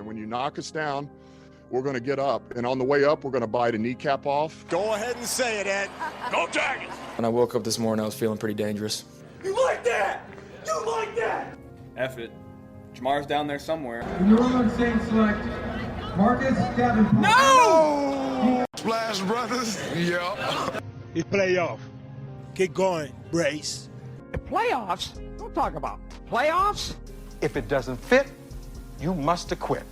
And when you knock us down, we're going to get up. And on the way up, we're going to bite a kneecap off. Go ahead and say it, Ed. Go Tigers! When I woke up this morning, I was feeling pretty dangerous. You like that? You like that? F it. Jamar's down there somewhere. In the room, saying select Marcus Davenport. No! Splash Brothers. Yeah. It's playoff. Keep going, Brace. Playoffs? Don't talk about playoffs. If it doesn't fit, you must acquit.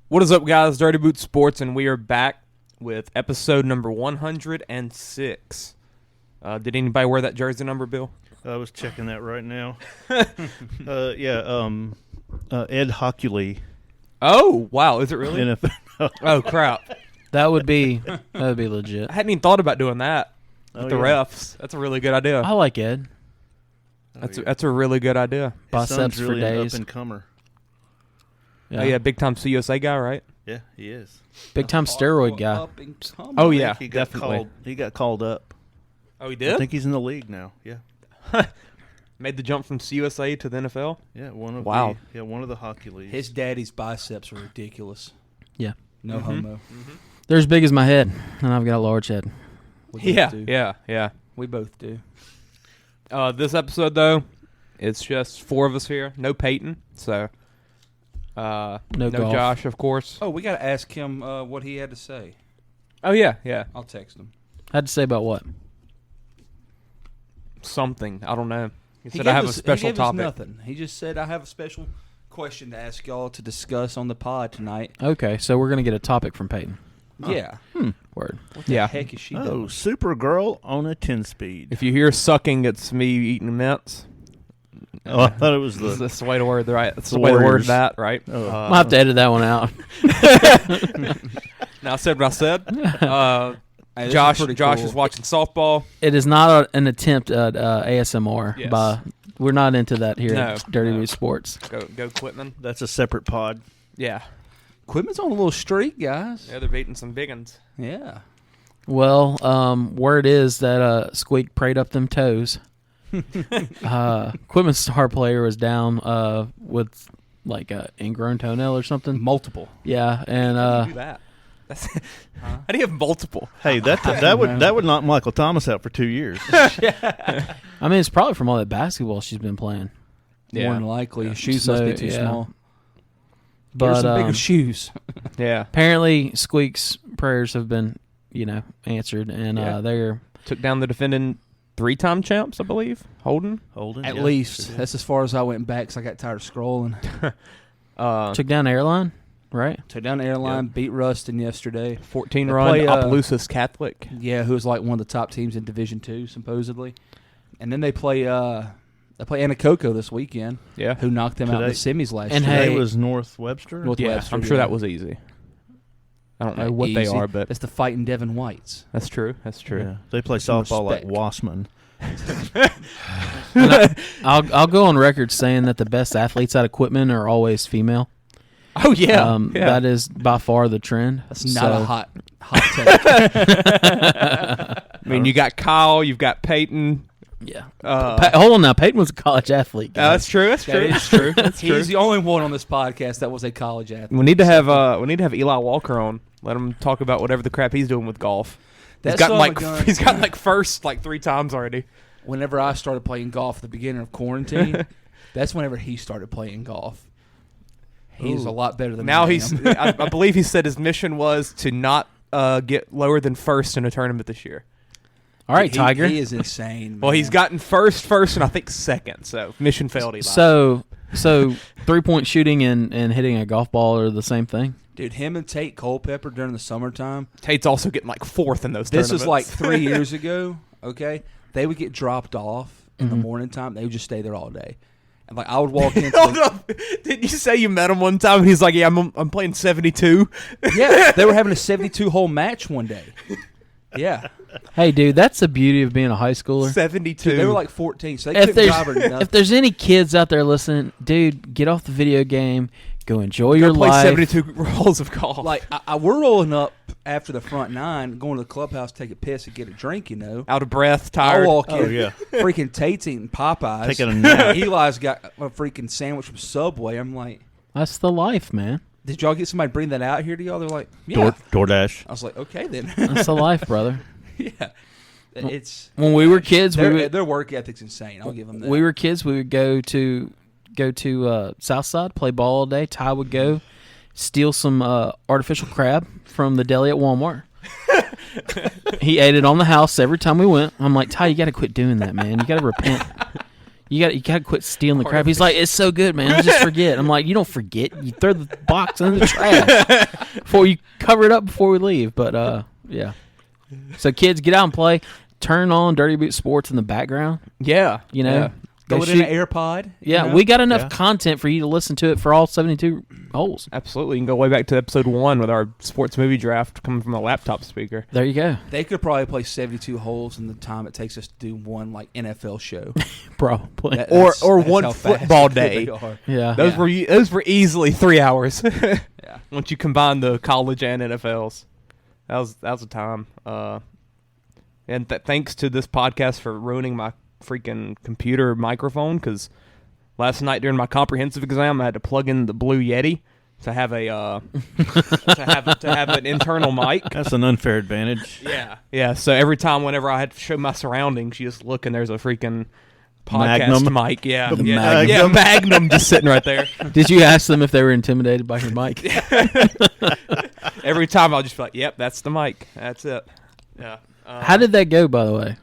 What is up, guys? Dirty Boot Sports, and we are back with episode number 106. Did anybody wear that jersey number, Bill? I was checking that right now. Ed Hockley. Oh, wow. Is it really? NFL. Oh, crap. That would be legit. I hadn't even thought about doing that with the yeah. refs. That's a really good idea. I like Ed. That's a really good idea. Biceps really for days. An up-and-comer. Yeah. Oh, yeah, big-time CUSA guy, right? Yeah, he is. Big-time steroid guy. Oh, yeah, He definitely. got called up. Oh, he did? I think he's in the league now, yeah. Made the jump from CUSA to the NFL? Yeah, one of the hockey leagues. His daddy's biceps are ridiculous. Yeah. No homo. Mm-hmm. They're as big as my head, and I've got a large head. We both do. Yeah. We both do. This episode, though, it's just four of us here. No Peyton, so no golf. Josh, of course. Oh, we got to ask him what he had to say. Oh, yeah. I'll text him. Had to say about what? Something. I don't know. He said gave I have a us- special he gave us topic. nothing. He just said I have a special question to ask y'all to discuss on the pod tonight. Okay, so we're going to get a topic from Peyton. Yeah. Word. What the heck is she doing? Oh, Supergirl on a 10-speed. If you hear sucking, it's me eating mints. Oh, I thought it was the... That's the way to word right. That's the the way to word Warriors. that, right? Oh. I'll have to edit that one out. Now I said what I said. Hey, this Josh is pretty cool. is watching softball. It is not an attempt at ASMR. Yes. We're not into that here No, at Dirty no. Boot Sports. Go Quitman. That's a separate pod. Yeah. Quitman's on a little streak, guys. Yeah, they're beating some big ones. Yeah. Well, word is that Squeak prayed up them toes. Quitman's star player was down with like an ingrown toenail or something. Multiple. Yeah, and How do you do that? How do you have multiple? Hey, that would knock Michael Thomas out for 2 years. I mean, it's probably from all that basketball she's been playing. More than likely. Yeah. Shoes So, must be too yeah. small. But Get her some bigger shoes. Yeah. apparently, Squeak's prayers have been, answered, and Yeah. they're Took down the defending 3-time champs, I believe. Holden. At yeah. least. That's as far as I went back because I got tired of scrolling. took down Airline, right? Took down the airline, beat Ruston yesterday. 14 They run play, Opelousas Catholic. Yeah, who was like one of the top teams in Division II, supposedly. And then they play Anacoco this weekend. Yeah. Who knocked them out in the semis last And year. hey, Today was North Webster. Yeah, I'm sure that was easy. I don't know what they Easy. are, but That's the fighting Devin Whites. that's true. That's true. Yeah. They play Some softball like respect. Wassman. I'll go on record saying that the best athletes out of Quitman are always female. Oh, yeah. That is by far the trend. That's not a hot take. I mean, you got Kyle, you've got Peyton. Yeah. Uh, Hold on now. Peyton was a college athlete. guys. That's true. That's true. That is true. That's true. He's the only one on this podcast that was a college athlete. We need to have Eli Walker on. Let him talk about whatever the crap he's doing with golf. He's gotten like first 3 times already. Whenever I started playing golf at the beginning of quarantine, that's whenever he started playing golf. He's a lot better than Now I he's. am. I believe he said his mission was to not get lower than first in a tournament this year. All right, Tiger. He is insane. Well, man. he's gotten first, and I think second. So mission failed. Eli. So 3-point shooting and hitting a golf ball are the same thing? Dude, him and Tate Culpepper during the summertime. Tate's also getting fourth in those. This tournaments. was 3 years ago. Okay, they would get dropped off in the morning time. They would just stay there all day. And I would walk into. Hold up. Didn't you say you met him one time? And he's like, "Yeah, I'm playing 72." Yeah, they were having a 72-hole match one day. Yeah. Hey, dude, that's the beauty of being a high schooler. 72. Dude, they were 14, so they couldn't drive or nothing. If there's any kids out there listening, dude, get off the video game, go enjoy your play life. 72 holes of golf. We're rolling up after the front nine, going to the clubhouse, take a piss, and get a drink. Out of breath, I tired. walk in. Oh, yeah. Freaking Tate's eating Popeyes. Taking a nap. Eli's got a freaking sandwich from Subway. I'm like, That's the life, man. did y'all get somebody bring that out here to y'all? They're like, yeah. DoorDash. I was like, okay then. That's the life, brother. Yeah. It's When we were kids, their work ethic's insane. I'll give them that. we were kids. We would go to Southside, play ball all day. Ty would go steal some artificial crab from the deli at Walmart. He ate it on the house every time we went. I'm like, Ty, you got to quit doing that, man. You got to repent. You got to quit stealing the crab. He's like, it's so good, man. Just forget. I'm like, you don't forget. You throw the box in the trash before you cover it up before we leave. But yeah. So kids, get out and play. Turn on Dirty Boot Sports in the background. Yeah. You know. Yeah. Throw it in an AirPod. Yeah, we got enough content for you to listen to it for all 72 holes. Absolutely. You can go way back to episode 1 with our sports movie draft coming from a laptop speaker. There you go. They could probably play 72 holes in the time it takes us to do one like NFL show. Probably. Or That's one how fast football they day. are. Yeah. Those were easily 3 hours. Yeah. Once you combine the college and NFLs. That was a time. And thanks to this podcast for ruining my freaking computer microphone, because last night during my comprehensive exam I had to plug in the Blue Yeti to have a to have an internal mic. That's an unfair advantage. Yeah. So every time whenever I had to show my surroundings, you just look and there's a freaking podcast Magnum. mic. Yeah, The yeah, Magnum. yeah, Magnum just sitting right there. Did you ask them if they were intimidated by your mic? Every time I'll just be like, "Yep, that's the mic. That's it." Yeah. How did that go, by the way?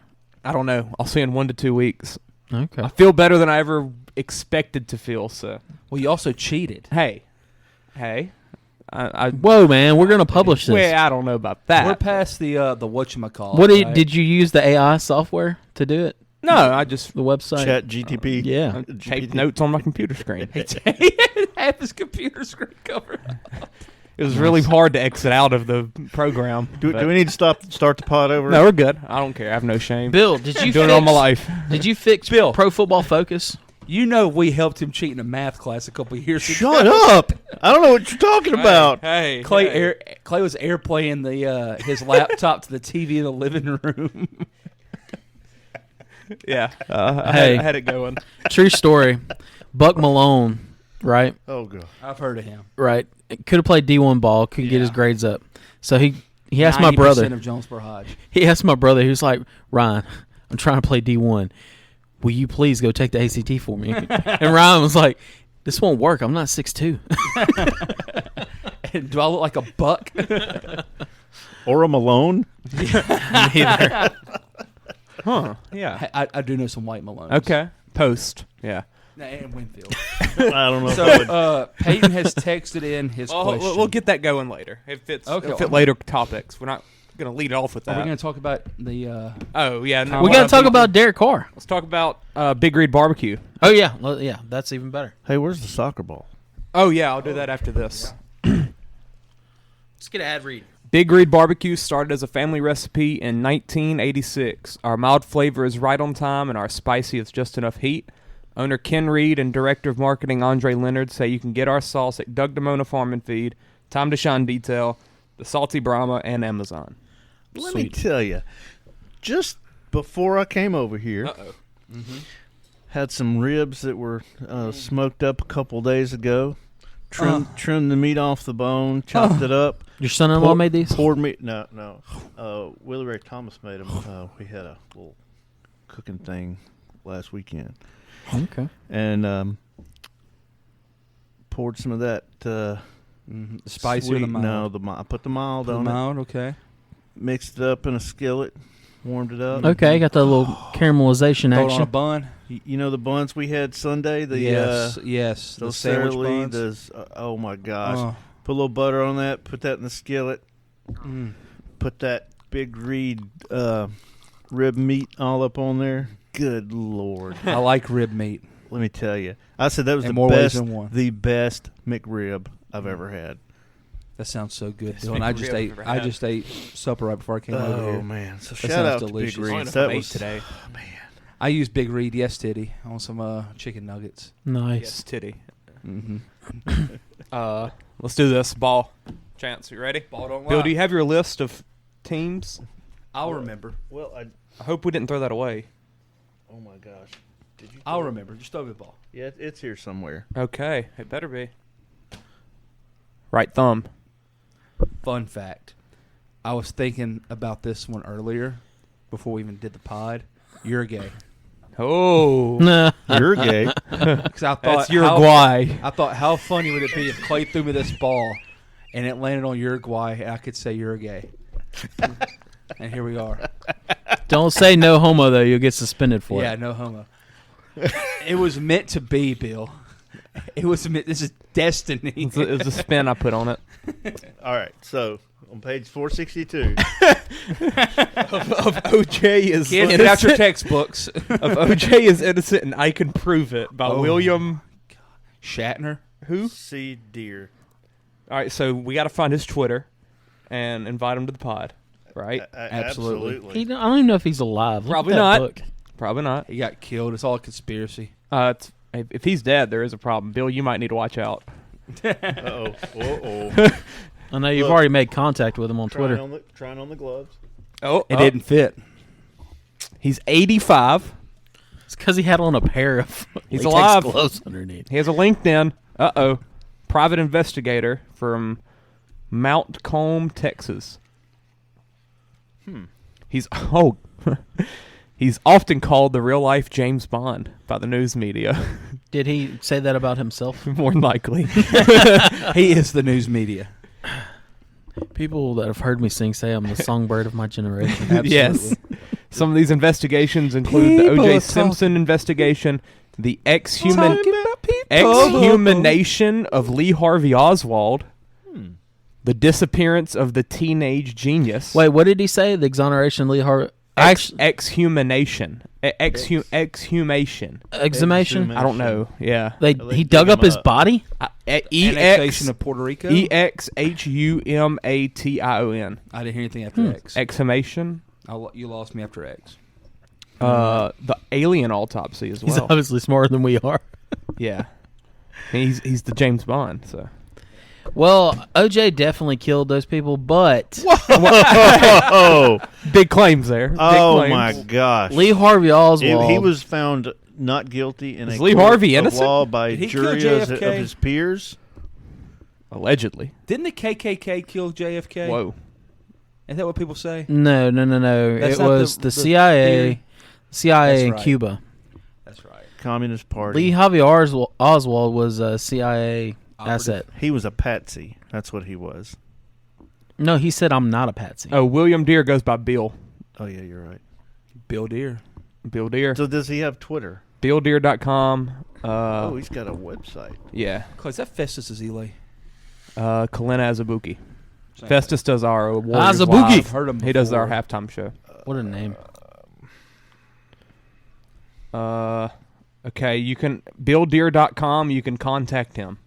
I don't know. I'll see in 1 to 2 weeks. Okay. I feel better than I ever expected to feel. So, Well, you also cheated. hey, Whoa, man, we're gonna publish this. well, I don't know about that. We're past the whatchamacallit. What right? did you use the AI software to do it? No, I just The website. Chat GTP. Yeah. taped notes on my computer screen. Half his computer screen covered. It was really hard to exit out of the program. Do we need to start the pod over? No, we're good. I don't care. I have no shame. Bill, did you doing it all my life? Did you fix Bill. Pro Football Focus? You know we helped him cheat in a math class a couple of years ago. Shut up! I don't know what you're talking about. Hey, Clay was airplaying the his laptop to the TV in the living room. yeah. Hey. I had it going. True story. Buck Malone, right? Oh god. I've heard of him. Right. Could have played D1 ball, couldn't get his grades up. So he asked my 90% brother. of Jonesboro Hodge. He asked my brother, he was like, Ryan, I'm trying to play D1. Will you please go take the ACT for me? And Ryan was like, this won't work. I'm not 6'2". Do I look like a buck? Or a Malone? Neither. Huh. Yeah. I do know some white Malones. Okay. Post. Yeah. And Winfield. I don't know. So Peyton has texted in his question. We'll get that going later. It'll fit later topics. We're not going to lead off with that. Are we going to talk about the... Oh, yeah. No, We got to talk about Derek Carr. Let's talk about Big Reed BBQ. Oh, yeah. Well, yeah, that's even better. Hey, where's the soccer ball? Oh, yeah. I'll do that after this. Let's get an ad read. Big Reed BBQ started as a family recipe in 1986. Our mild flavor is right on time, and our spicy is just enough heat. Owner Ken Reed and Director of Marketing Andre Leonard say you can get our sauce at Doug Damona Farm and Feed, Time to Shine Detail, the Salty Brahma, and Amazon. Let me tell you, just before I came over here, had some ribs that were smoked up a couple days ago. Trimmed the meat off the bone, chopped it up. Your son-in-law made these? Poured meat. No. Willie Ray Thomas made them. We had a little cooking thing last weekend. Okay. And poured some of that spicy or the sweet- mild? No, I put the mild The on mild, okay. it. Mixed it up in a skillet. Warmed it up. Okay, got that little caramelization Throw it action. on a bun. You know the buns we had Sunday? The Yes. The those sandwich Sara Lee, buns. oh my gosh. Oh. Put a little butter on that, put that in the skillet. Put that Big Reed rib meat all up on there. Good Lord. I like rib meat. Let me tell you. I said that was In more ways than the one. best McRib I've ever had. That sounds so good, Best Bill. And I McRib just ate supper right before I came over here. Oh man. So That shout sounds out delicious. to Big I Reed. don't know if That I ate was today. man. I used Big Reed Titty on some chicken nuggets. Nice. Yes, titty. Mm-hmm. Let's do this. Ball. Chance, you ready? Ball don't Bill, lie. do you have your list of teams? I'll remember. Well, I hope we didn't throw that away. oh my gosh. Did you? I'll remember. Just throw me the ball. Yeah, it's here somewhere. Okay, it better be. Right thumb. Fun fact. I was thinking about this one earlier before we even did the pod. You're gay. Oh. You're gay. 'Cause I thought That's Uruguay. I thought, how funny would it be if Clay threw me this ball and it landed on Uruguay and I could say you're gay. And here we are. Don't say no homo though. You'll get suspended for Yeah, it. no homo. It was meant to be, Bill. It was meant. This is destiny. It's a spin I put on it. All right, so on page 462. Of OJ is Kids, get out your textbooks. Of OJ is innocent and I can prove it by William Shatner. Who? C. Deer. All right, so we got to find his Twitter and invite him to the pod, right? Absolutely. I don't even know if he's alive. Look Probably at that not. book. Probably not. He got killed. It's all a conspiracy. If he's dead, there is a problem. Bill, you might need to watch out. Uh-oh. I know you've Look. already made contact with him on Twitter. Trying on the gloves. Oh, It didn't fit. He's 85. It's because he had on a pair of He's latex alive. gloves underneath. He has a LinkedIn. Uh-oh. Private investigator from Mount Comb, Texas. He's he's often called the real-life James Bond by the news media. Did he say that about himself? More than likely. He is the news media. People that have heard me sing say I'm the songbird of my generation. Yes. Some of these investigations include the O.J. Simpson investigation, the exhumation of Lee Harvey Oswald, the disappearance of the teenage genius. Wait, what did he say? The exoneration of Lee Harvey? Exhumation. Exhumation. Exhumation? I don't know. Yeah. He dug up his body? Annexation of Puerto Rico? Exhumation. I didn't hear anything after X. Exhumation. You lost me after X. The alien autopsy as He's well. obviously smarter than we are. Yeah. He's the James Bond, so. Well, OJ definitely killed those people, but Oh, big claims there. Big oh claims. my gosh. Lee Harvey Oswald. He was found not guilty in Is a Lee court Harvey of innocent? law by Did he jury kill of JFK? his peers. Allegedly. Didn't the KKK kill JFK? Whoa. Is that what people say? No. That's It not was the the CIA. CIA That's in right. Cuba. That's right. Communist Party. Lee Harvey Oswald was a CIA asset. He was a patsy. That's what he was. No, he said I'm not a patsy. Oh, William Deere goes by Bill. Oh yeah, you're right. Bill Deere. Bill Deere. So does he have Twitter? BillDeere.com. Oh, he's got a website. Yeah. Is that Festus or Zele? Kalina Azabuki. Same Festus does our Warriors Azabuki. Live. I've heard him He does our before. halftime show. What a name. Okay, you can BillDeere.com. You can contact him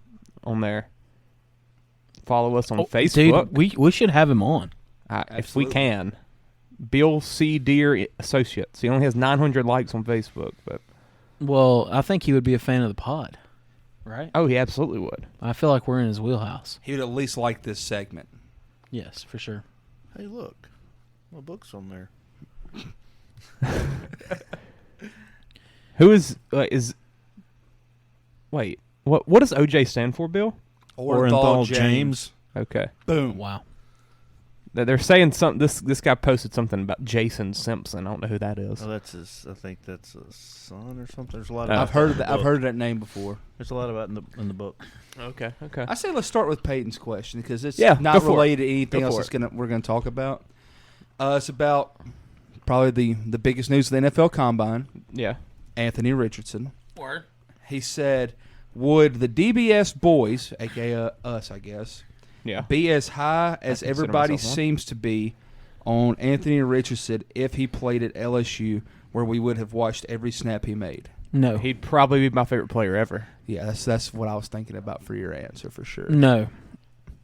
on there. Follow us on Facebook. Dude, we should have him on. If we can. Bill C. Deere Associates. He only has 900 likes on Facebook, but Well, I think he would be a fan of the pod, right? oh, he absolutely would. I feel like we're in his wheelhouse. He would at least like this segment. Yes, for sure. Hey, look, my book's on there. Who is Wait, what does OJ stand for, Bill? Orenthal James. Okay. Boom. Wow. They're saying something. This guy posted something about Jason Simpson. I don't know who that is. Oh, that's his. I think that's a son or something. There's a lot. I've heard of that. I've heard of that name before. There's a lot about it in the book. Okay. I say let's start with Peyton's question because it's Yeah, not go for it. related to anything Go else for we're gonna talk about. It's about probably the biggest news of the NFL Combine. Yeah. Anthony Richardson. He said, "Would the DBS boys, aka us, I guess, Yeah. be as high as consider everybody myself one. seems to be on Anthony Richardson if he played at LSU, where we would have watched every snap he made?" No. He'd probably be my favorite player ever. Yeah, that's what I was thinking about for your answer for sure. No.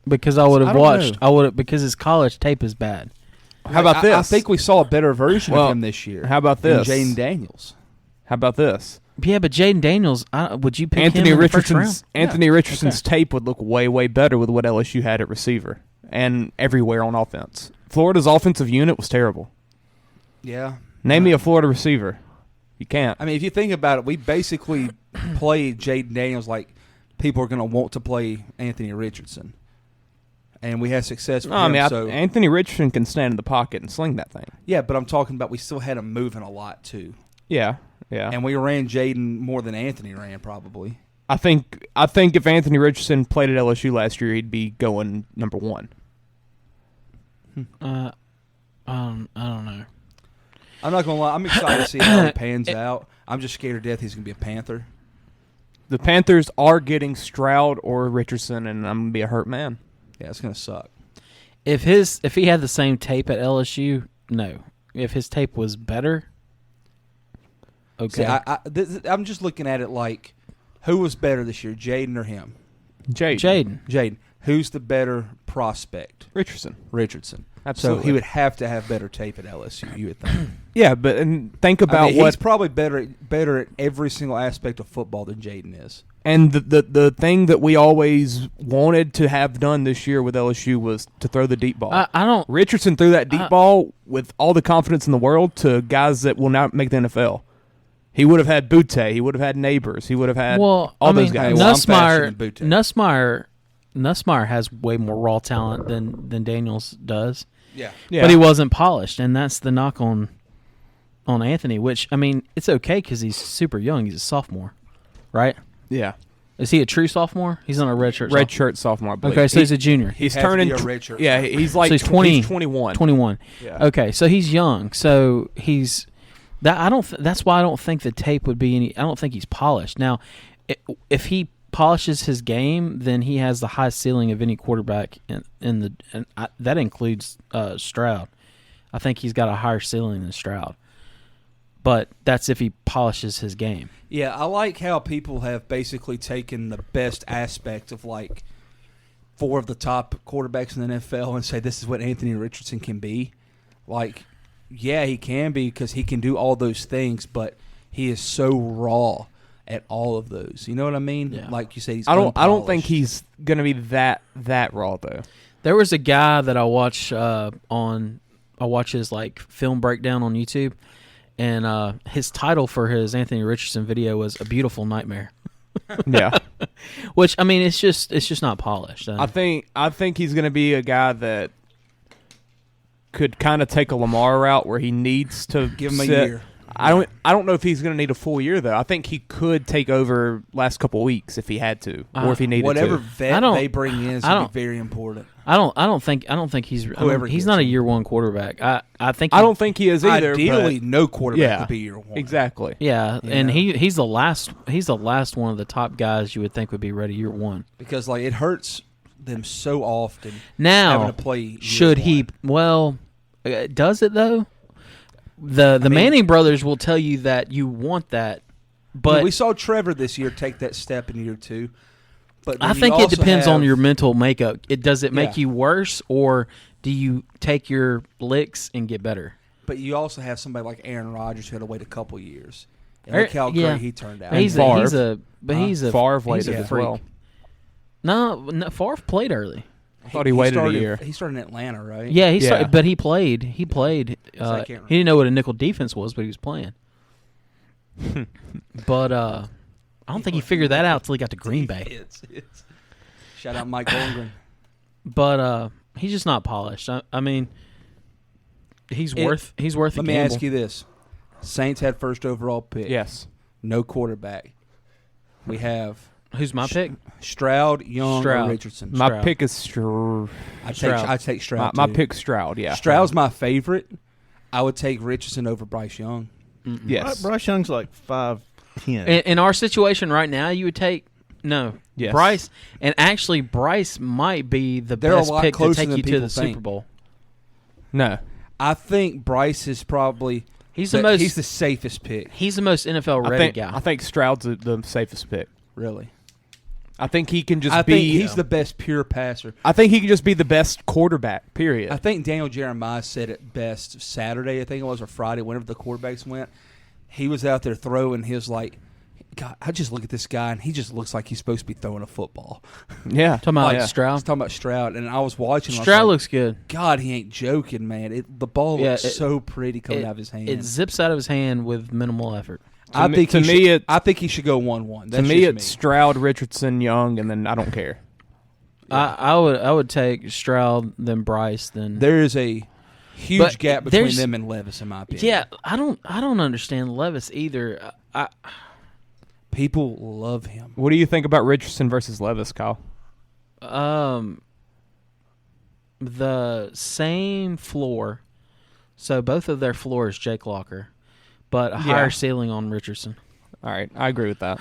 Because I would I have don't watched. know. I would because his college tape is bad. How about this? I think we saw a better version Well, of him this year. how about than this? Jaden Daniels. How about this? Yeah, but Jaden Daniels, would you pick Anthony him in the first Richardson's round? Anthony Richardson's tape would look way better with what LSU had at receiver. and everywhere on offense. Florida's offensive unit was terrible. Yeah. Name me a Florida receiver. You can't. I mean, if you think about it, we basically played Jaden Daniels like people are going to want to play Anthony Richardson. And we had success with him. Anthony Richardson can stand in the pocket and sling that thing. Yeah, but I'm talking about we still had him moving a lot, too. Yeah. And we ran Jaden more than Anthony ran, probably. I think if Anthony Richardson played at LSU last year, he'd be going number 1. I don't know. I'm not going to lie. I'm excited to see how he pans out. I'm just scared to death he's going to be a Panther. The Panthers are getting Stroud or Richardson, and I'm going to be a hurt man. Yeah, it's going to suck. If he had the same tape at LSU, no. If his tape was better, okay. See, I'm just looking at it like, who was better this year, Jaden or him? Jaden. Who's the better prospect? Richardson. So Absolutely. he would have to have better tape at LSU, you would think. Yeah, but think about he's probably better at every single aspect of football than Jaden is. And the thing that we always wanted to have done this year with LSU was to throw the deep ball. Richardson threw that deep ball with all the confidence in the world to guys that will not make the NFL. He would have had Butte. He would have had Neighbors. He would have had those guys. Nussmeier has way more raw talent than Daniels does. Yeah. But he wasn't polished, and that's the knock on Anthony, which, I mean, it's okay because he's super young. He's a sophomore, right? Yeah. Is he a true sophomore? He's on a redshirt sophomore, I believe. Okay, so he's a junior. He's turning a redshirt. Yeah, he's like so he's 20, he's 21. 21. Yeah. Okay, so he's young. So he's that. That's why I don't think the tape would be any. I don't think he's polished. Now, if he polishes his game, then he has the highest ceiling of any quarterback that includes Stroud. I think he's got a higher ceiling than Stroud. But that's if he polishes his game. Yeah, I like how people have basically taken the best aspect of like 4 of the top quarterbacks in the NFL and say this is what Anthony Richardson can be. Like, yeah, he can be because he can do all those things, but he is so raw at all of those. You know what I mean? Yeah. Like you said, he's I don't unpolished. think he's going to be that raw though. There was a guy that I watch I watch his like film breakdown on YouTube. And his title for his Anthony Richardson video was "A Beautiful Nightmare." Yeah, which I mean, it's just not polished. I think he's going to be a guy that could kind of take a Lamar route where he needs to give him a year. I don't know if he's going to need a full year though. I think he could take over last couple of weeks if he had to, or if he needed whatever to. vet they bring in is going to be very important. I don't think he's he's not a year 1 quarterback. I don't think he is either. Ideally, no quarterback could be year 1. Exactly. Yeah, and he's the last one of the top guys you would think would be ready year 1 because like it hurts them so often. Now having to play should he? Well, does it though? The Manning brothers will tell you that you want that, but we saw Trevor this year take that step in year 2. But I think it depends on your mental makeup. Does it make you worse, or do you take your licks and get better? But you also have somebody like Aaron Rodgers who had to wait a couple years. And look how great he turned out. He's a Favre waited as well. No, Favre played early. I thought he waited a year. He started in Atlanta, right? Yeah, started, but he played. He played. He didn't know what a nickel defense was, but he was playing. But I don't think he figured that out until he got to Green Bay. Shout out Mike Holmgren. But he's just not polished. I mean, he's worth a gamble. Let me ask you this: Saints had first overall pick. Yes. No quarterback. We have. Who's my pick? Stroud, Young, or Richardson. My pick is Stroud. I take Stroud. My pick's Stroud. Yeah. Stroud's my favorite. I would take Richardson over Bryce Young. Mm-mm. Yes. Bryce Young's like 5'10". In our situation right now, you would take Bryce, and actually Bryce might be the best pick to take you to the Super Bowl. No, I think Bryce is probably he's the safest pick. He's the most NFL ready guy. I think Stroud's the safest pick. Really. I think he can just I be. think he's the best pure passer. I think he can just be the best quarterback. Period. I think Daniel Jeremiah said it best Saturday. I think it was or Friday. Whenever the quarterbacks went, he was out there throwing his God, I just look at this guy, and he just looks like he's supposed to be throwing a football. Yeah. Talking about I was Stroud. talking about Stroud, and I was watching. Stroud I was like, looks good. God, he ain't joking, man. The ball looks so pretty coming out of his hand. It zips out of his hand with minimal effort. I think he should go 1-1. To me, it's Stroud, Richardson, Young, and then I don't care. Yeah. I would take Stroud, then Bryce, then there is a huge gap between them and Levis, in my opinion. Yeah, I don't understand Levis either. People love him. What do you think about Richardson versus Levis, Kyle? The same floor, so both of their floors Jake Locker, but a higher ceiling on Richardson. All right, I agree with that.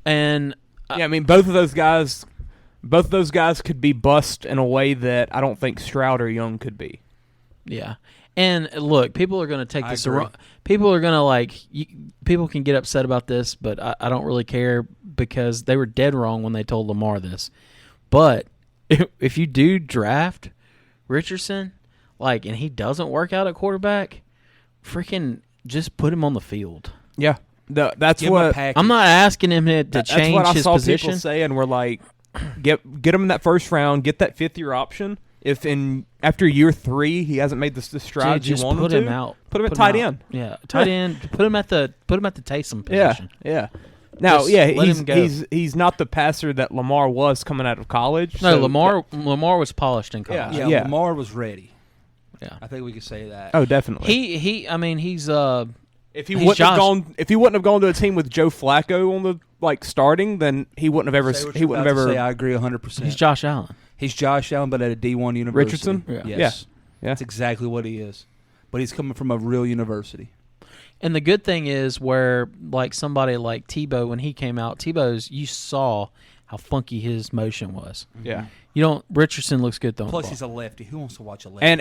And I mean, both of those guys could be bust in a way that I don't think Stroud or Young could be. Yeah. And look, people are going to take this wrong. People are going to people can get upset about this, but I don't really care because they were dead wrong when they told Lamar this. But if you do draft Richardson, and he doesn't work out at quarterback, freaking just put him on the field. Yeah. That's what I'm not asking him to change his position. That's what I saw people saying. We're like, get him in that first round, get that 5th-year option. If after year 3 he hasn't made the strides you want him to, put him at tight end. Yeah, tight end. Put him at the Taysom position. Yeah. Now, he's not the passer that Lamar was coming out of college. No, Lamar was polished in college. Yeah, Lamar was ready. Yeah, I think we could say that. Oh, definitely. He's if he wouldn't have gone to a team with Joe Flacco on the starting, then he wouldn't have ever. I agree 100%. He's Josh Allen. He's Josh Allen, but at a D1 university. Richardson? Yes. Yeah. That's exactly what he is. But he's coming from a real university. And the good thing is where, somebody like Tebow, when he came out, you saw how funky his motion was. Yeah. Richardson looks good throwing. Plus, he's a lefty. Who wants to watch a lefty? And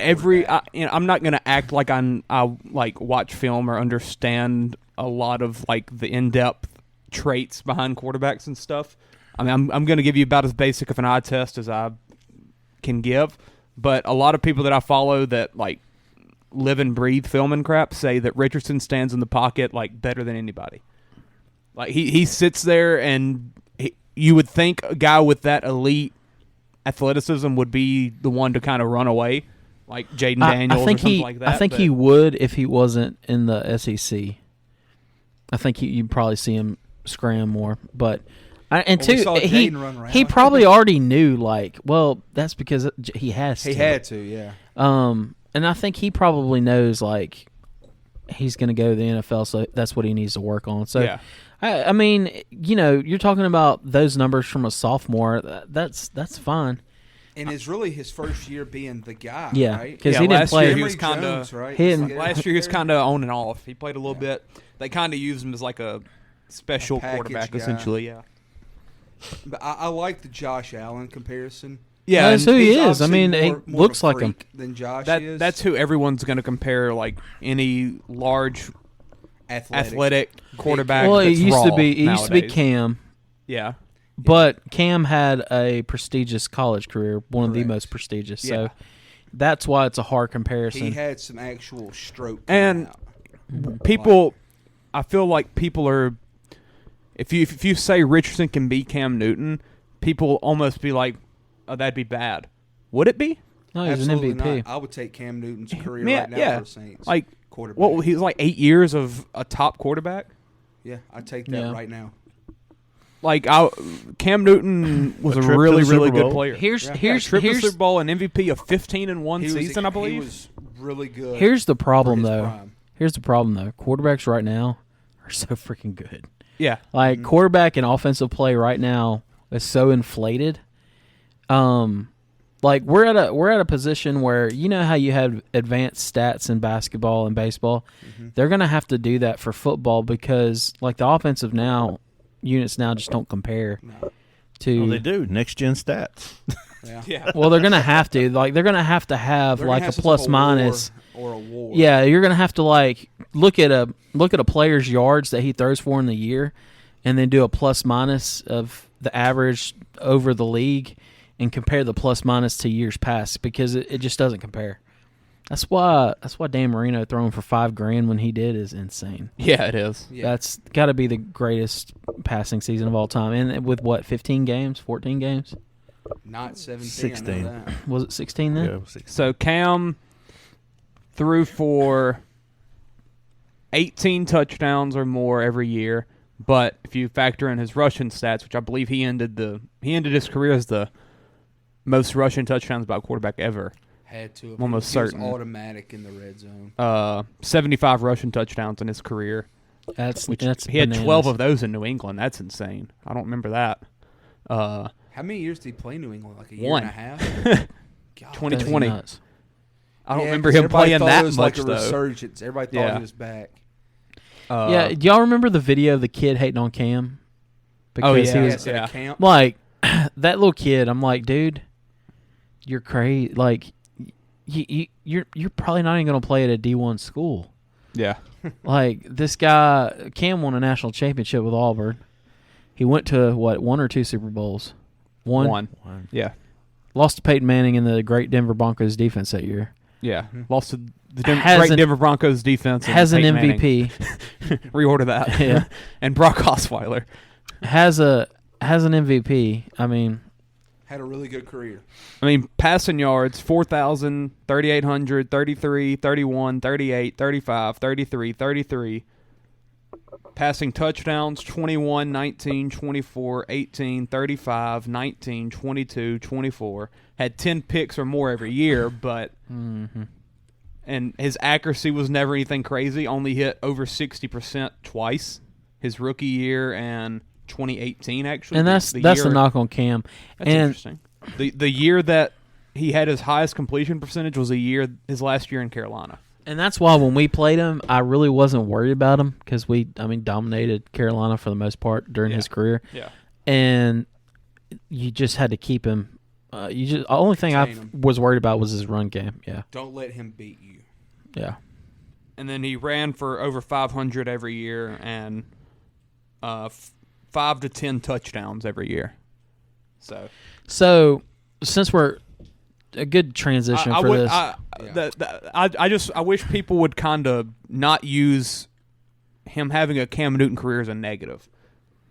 I'm not going to act like I watch film or understand a lot of, the in-depth traits behind quarterbacks and stuff. I mean, I'm going to give you about as basic of an eye test as I can give, but a lot of people that I follow that live and breathe film and crap say that Richardson stands in the pocket better than anybody. He sits there, and you would think a guy with that elite athleticism would be the one to kind of run away, like Jaden Daniels or something like that. I think he would if he wasn't in the SEC. I think you'd probably see him scram more, but. He probably already knew, that's because he has to. He had to, yeah. And I think he probably knows, he's going to go to the NFL, so that's what he needs to work on. So, yeah. I mean, you're talking about those numbers from a sophomore. That's fine. And it's really his first year being the guy, yeah, right? Because he didn't play. He was kind of right? Last year he was kind of on and off. He played a little bit. They kind of used him as a special quarterback, guy. Essentially, yeah. But I like the Josh Allen comparison. Yeah, that's who he is. I mean, more he looks like him. Than Josh is. That's who everyone's going to compare any large athletic quarterback. Well, it that's used raw to be nowadays. Cam. Yeah. But Cam had a prestigious college career, one of the most prestigious. Yeah. So that's why it's a hard comparison. He had some actual stroke. And people, I feel like people are. If you say Richardson can be Cam Newton, people almost be like, "Oh, that'd be bad." Would it be? No, he's Absolutely an MVP. Not. I would take Cam Newton's career right now for the Saints. Quarterback. Well, he's 8 years of a top quarterback. Yeah, I'd take that right now. Cam Newton was a really, really good player. Here's Super Bowl and MVP of 15 in one season, I believe. He was really good. Here's the problem, though. Quarterbacks right now are so freaking good. Yeah. Quarterback and offensive play right now is so inflated. We're at a position where how you have advanced stats in basketball and baseball. Mm-hmm. They're going to have to do that for football because the offensive units now just don't compare to. Well, they do next gen stats. Yeah. Well, they're going to have to they're going to have a plus minus or a war. Yeah, you're going to have to look at a player's yards that he throws for in the year, and then do a plus minus of the average over the league, and compare the plus minus to years past because it just doesn't compare. That's why Dan Marino throwing for $5,000 when he did is insane. Yeah, it is. Yeah. That's got to be the greatest passing season of all time. And with what, 15 games, 14 games? Not 17. 16. I know that. Was it 16 then? Yeah, it was 16. So Cam threw for 18 touchdowns or more every year, but if you factor in his rushing stats, which I believe he ended his career as the most rushing touchdowns by a quarterback ever. Had to. I'm almost he was certain. automatic in the red zone. 75 rushing touchdowns in his career. That's He had 12 of those in New England. That's insane. I don't remember that. How many years did he play New England? Like a year One. and a half? God, 2020. nuts. I don't Yeah, remember 'cause him everybody playing thought that it was much like a though. resurgence. Everybody thought he was back. Yeah, do y'all remember the video of the kid hating on Cam? Because he was at a camp. like, that little kid, I'm like, dude, you're crazy. Like, you're probably not even going to play at a D1 school. Yeah. Like, this guy, Cam won a national championship with Auburn. He went to, what, 1 or 2 Super Bowls? One. Yeah. Lost to Peyton Manning in the great Denver Broncos defense that year. Yeah. Lost to the Has great an- Denver Broncos defense. and Has an Peyton Manning. MVP. Reorder that. Yeah. And Brock Osweiler. Has an MVP. I mean, Had a really good career. I mean, passing yards, 4,000, 3,800, 33, 31, 38, 35, 33, 33. Passing touchdowns, 21, 19, 24, 18, 35, 19, 22, 24. Had 10 picks or more every year, but and his accuracy was never anything crazy. Only hit over 60% twice. His rookie year and 2018, actually. and that's the year- knock on Cam. That's And interesting. The year that he had his highest completion percentage was his last year in Carolina. And that's why when we played him, I really wasn't worried about him because we dominated Carolina for the most part during his career. Yeah. And you just had to keep him. The only thing I Contain him. was worried about was his run game. Yeah. Don't let him beat you. Yeah. And then he ran for over 500 every year and 5 to 10 touchdowns every year. So since we're a good transition for this. I wish people would kind of not use him having a Cam Newton career as a negative,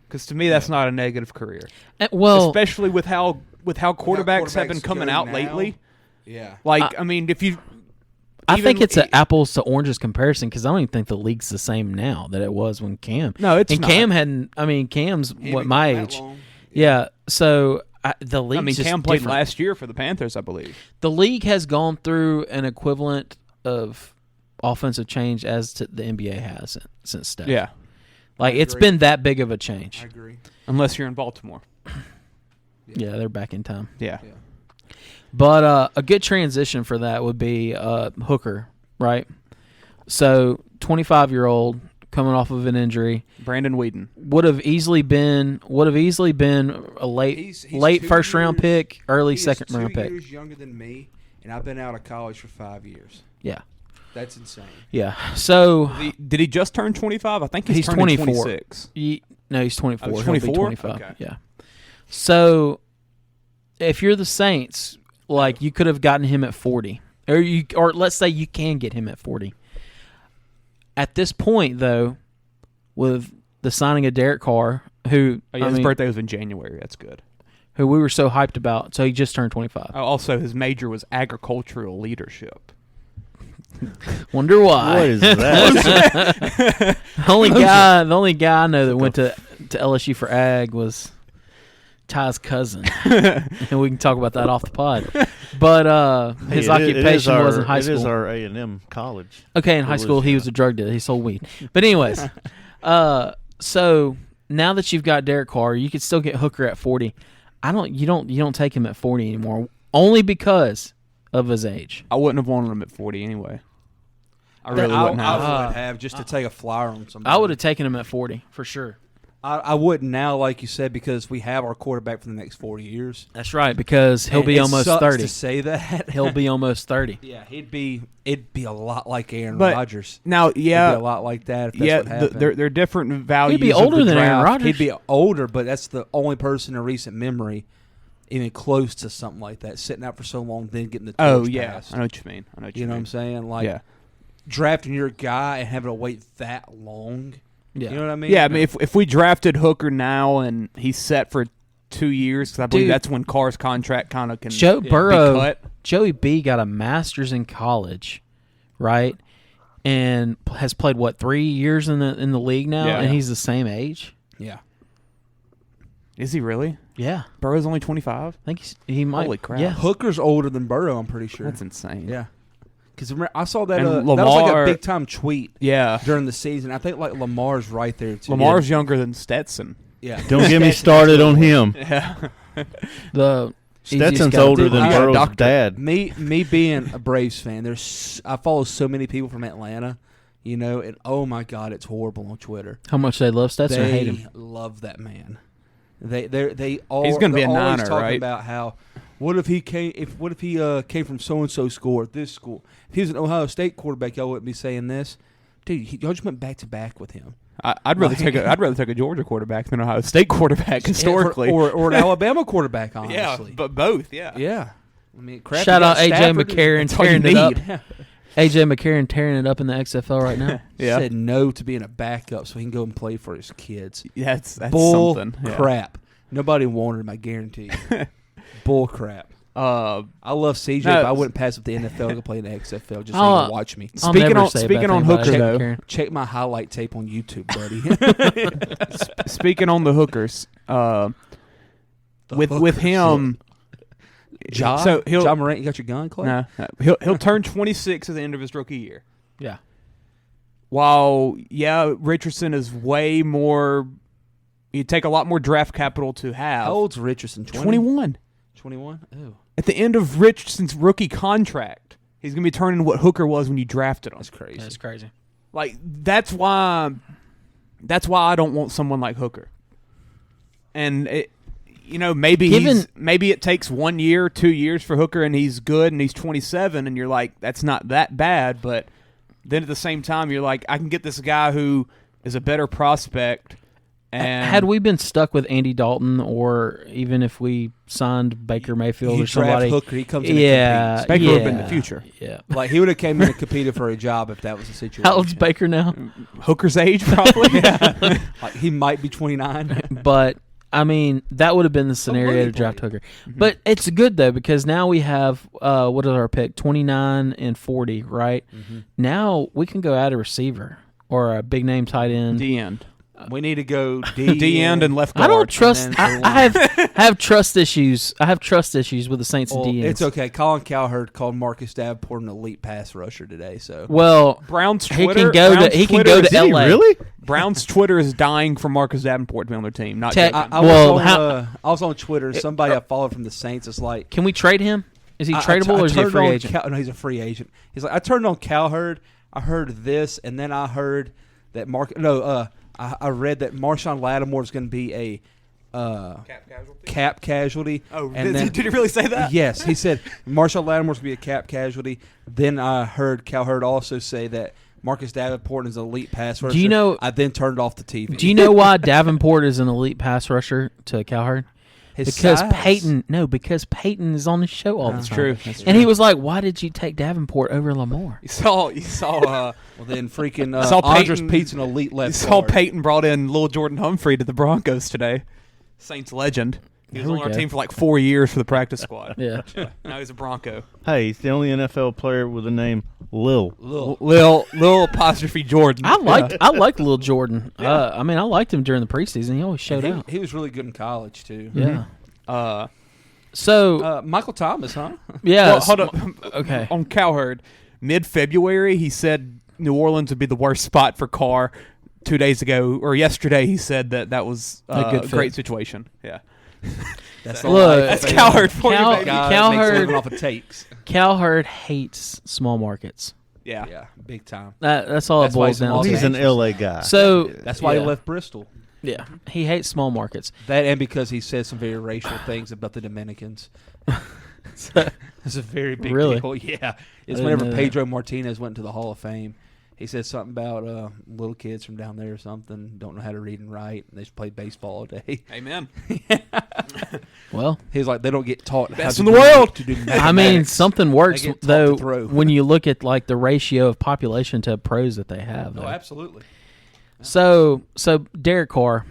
because to me that's not a negative career. Well, especially with how quarterbacks have been coming out now. aleatly. Yeah. Like, I mean, if you, I think it's an apples to oranges comparison because I don't even think the league's the same now that it was when Cam. No, it's and not. Cam hadn't. I mean, Cam's He what ain't my been that age. long. Yeah. So the league. I mean, Cam played last year for the Panthers, I believe. The league has gone through an equivalent of offensive change as to the NBA has since Steph. Yeah, like it's agree. been that big of a change. I agree. unless you're in Baltimore. Yeah, they're back in time. Yeah. But a good transition for that would be Hooker, right? So 25-year-old coming off of an injury, Brandon Whedon would have easily been a late He's late 2 first round years- pick, early he is second round 2 pick. years younger than me, and I've been out of college for 5 years. Yeah, That's insane. yeah. So did he just turn 25? I think he's turning 24. 26. No, he's 24. Oh, he's He'll be 24? 25. Okay. Yeah. So if you're the Saints, like you could have gotten him at 40, or let's say you can get him at 40. At this point, though, with the signing of Derek Carr, who His birthday was in January. That's good. who we were so hyped about, so he just turned 25. Also, his major was agricultural leadership. Wonder why? What is that? the only guy I know that went to LSU for ag was Ty's cousin, and we can talk about that off the pod. But his occupation was in high school. It is our A&M college. Okay, in high school he was a drug dealer. He sold weed. But anyways, so now that you've got Derek Carr, you could still get Hooker at 40. You don't take him at 40 anymore, only because of his age. I wouldn't have wanted him at 40 anyway. I really wouldn't have. I would have just to take a flyer on somebody. I would have taken him at 40 for sure. I wouldn't now, like you said, because we have our quarterback for the next 40 years. That's right, because he'll And be it almost sucks 30. to say that. He'll be almost 30. Yeah, it'd be a lot like Aaron But Rodgers. now, yeah, It'd be a lot like that. If that's what happened. they're different values. He'd be of older the than Aaron draft. Rodgers. He'd be older, but that's the only person in recent memory even close to something like that. Sitting out for so long, then getting the Oh torch yeah, passed. I know what you mean. I know what You know what I'm saying? Like Yeah. drafting your guy and having to wait that long. Yeah. You know what I mean? Yeah, I mean, if we drafted Hooker now and he's set for 2 years, because I believe Dude. that's when Carr's contract kind of can Joe be Burrow, cut. Joey B got a master's in college, right? And has played 3 years in the league now, Yeah. and he's the same age. Yeah. Is he really? Yeah, Burrow's only 25? I think he might. Holy crap. Yeah, Hooker's older than Burrow, I'm pretty sure. That's insane. Yeah. Because I saw that, And that was like Lamar- a big time tweet Yeah. during the season. I think like Lamar's right there too. Lamar's younger than Stetson. Yeah. Don't get me started on him. Yeah. the Stetson's easiest guy- older Dude, than I got a Burrow's doctorate. dad. Me being a Braves fan, I follow so many people from Atlanta, you know, and oh my God, it's horrible on Twitter. How much they love Stetson or They hate him? love that man. They all He's gonna be they're a always Niner, talking right? about how what if he came came from so and so school or this school. If he was an Ohio State quarterback, y'all wouldn't be saying this. Dude, y'all just went back to back with him. I'd rather take a Georgia quarterback than an Ohio State quarterback historically, or an Alabama quarterback. Honestly, yeah, but both, yeah. yeah. I mean, crap, Shout you out got AJ Stafford. McCarron That's all you tearing it up. need. AJ McCarron tearing it up in the XFL right now. Yeah. Said no to being a backup so he can go and play for his kids. That's Bull something. Yeah. crap. Nobody wanted him, I guarantee you. Bull crap. I love CJ, no, but I wouldn't pass up the NFL to play in the XFL just so I'll- you can watch me. I'll Speaking never on- say a speaking bad on thing about Hooker, AJ though. McCarron. Check my highlight tape on YouTube, buddy. Speaking on the hookers, with him, Ja, so he'll Ja Morant, you got your gun, Clay? no, he'll turn 26 at the end of his rookie year. Yeah. While Richardson is way more. You'd take a lot more draft capital to have. How old's Richardson? 21. 21? Oh, At the end of Richardson's rookie contract, he's going to be turning what Hooker was when you drafted him. that's crazy. That's crazy. Like that's why I don't want someone like Hooker. And maybe maybe it takes 1 year, 2 years for Hooker, and he's good, and he's 27, and you're like, that's not that bad. But then at the same time, you're like, I can get this guy who is a better prospect. And Had we been stuck with Andy Dalton, or even if we signed Baker Mayfield You or draft somebody, Hooker, he comes in yeah, and Baker yeah, would have been the future. Yeah. like he would have came in and competed for a job if that was the situation. How old's Baker now? Hooker's age, probably. Like he might be 29. But I mean, that would have been the scenario to draft Hooker. But it's good though, because now we have what is our pick? 29 and 40, right? Now we can go add a receiver or a big name tight end. D end. We need to go D end and left guard. I don't trust. and then I have trust issues. I have trust issues with the Saints and D ends. It's okay. Colin Cowherd called Marcus Davenport an elite pass rusher today. So Well, Brown's he Twitter. can go Brown's to Twitter is- LA. Really? Brown's Twitter is dying for Marcus Davenport to be on their team. Not Tech- joking. I was on Twitter. Somebody I followed from the Saints is like, Can we trade him? Is he tradable or is he a turned free on agent? No, he's a free agent. He's like, I turned on Cowherd. I heard this, and then I heard that I read that Marshawn Lattimore is going to be a cap casualty. Oh, and did he really say that? Yes, he said Marshawn Lattimore's going to be a cap casualty. Then I heard Cowherd also say that Marcus Davenport is an elite pass rusher. Do you know? I then turned off the TV. Do you know why Davenport is an elite pass rusher to Cowherd? Because Peyton is on the show all the time. True. And he was like, "Why did you take Davenport over Lamar?" You saw. Well, then freaking saw Andres Peyton- Pete's an elite left You saw guard. Peyton brought in Lil Jordan Humphrey to the Broncos today. Saints legend. He was There we on our go. team for like 4 years for the practice squad. Yeah. Now he's a Bronco. Hey, he's the only NFL player with the name Lil. Lil apostrophe Jordan. I liked Lil Jordan. I mean, I liked him during the preseason. He always showed out. He was really good in college too. Yeah. So Michael Thomas, huh? yeah. Well, hold up. Okay. On Cowherd, mid-February, he said New Orleans would be the worst spot for Carr. 2 days ago or yesterday, he said that was A good a fit. great situation. Yeah. That's Look, That's Cowherd for you, baby. Guy Cowherd- makes a living off of takes. Cowherd hates small markets. Yeah. Yeah, big time. That's all That's it why boils he's in down Los to. He's an LA guy. So That's why yeah. he left Bristol. Yeah, he hates small markets. That and because he said some very racial things about the Dominicans. It's a very big Really? deal. Yeah, it's didn't whenever know that. Pedro Martinez went to the Hall of Fame. He said something about little kids from down there or something don't know how to read and write, and they just play baseball all day. Amen. Well, he's like they don't get taught best in the world to do I mean, something works They get taught though to throw. when you look at like the ratio of population to pros that they have. Oh, though. absolutely. So Derek Carr,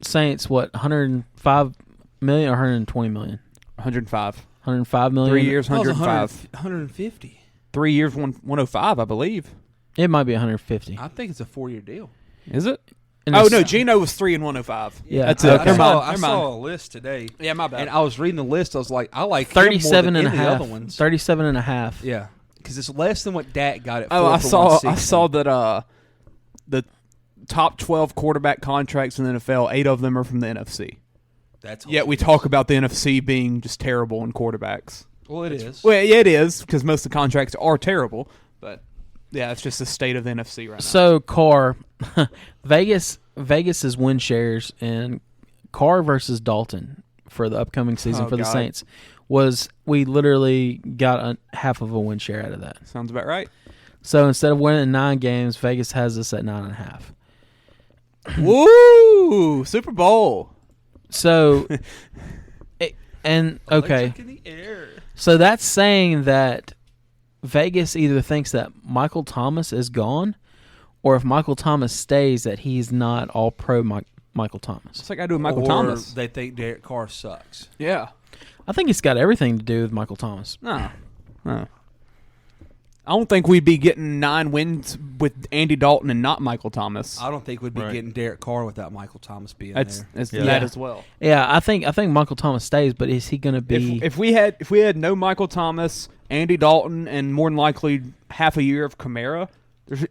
Saints, what 105 million or 120 million? 105. 105 million. 3 years, That was 105. 150. 3 years, 105, I believe. It might be 150. I think it's a 4-year deal. Is it? And Oh it's- no, Gino was 3 and 105. Yeah. That's Okay. it. Never mind. I Never saw mind. a list today. Yeah, my bad. And I was reading the list. I was like, I like 37 him and more a than any half. other ones. 37 and a half. Yeah, because it's less than what Dak got at. Oh, 4 I for saw 160. that the top 12 quarterback contracts in the NFL, 8 of them are from the NFC. That's Yet we hilarious. talk about the NFC being just terrible in quarterbacks. Well, it is. Well, yeah, it is because most of the contracts are terrible. But yeah, it's just the state of the NFC right now. So Carr, Vegas's win shares in Carr versus Dalton for the upcoming season Oh, for the God. Saints was we literally got half of a win share out of that. Sounds about right. So instead of winning 9 games, Vegas has us at 9.5. Woo! Super Bowl. So, okay. In the air. So that's saying that Vegas either thinks that Michael Thomas is gone, or if Michael Thomas stays, that he's not all pro Michael Thomas. What's that got to do with Michael Or Thomas? they think Derek Carr sucks. Yeah. I think it's got everything to do with Michael Thomas. No. I don't think we'd be getting 9 wins with Andy Dalton and not Michael Thomas. I don't think we'd be Right. getting Derek Carr without Michael Thomas being That's there. that Yeah. as well. Yeah, I think Michael Thomas stays, but is he going to be? If we had no Michael Thomas, Andy Dalton, and more than likely half a year of Kamara,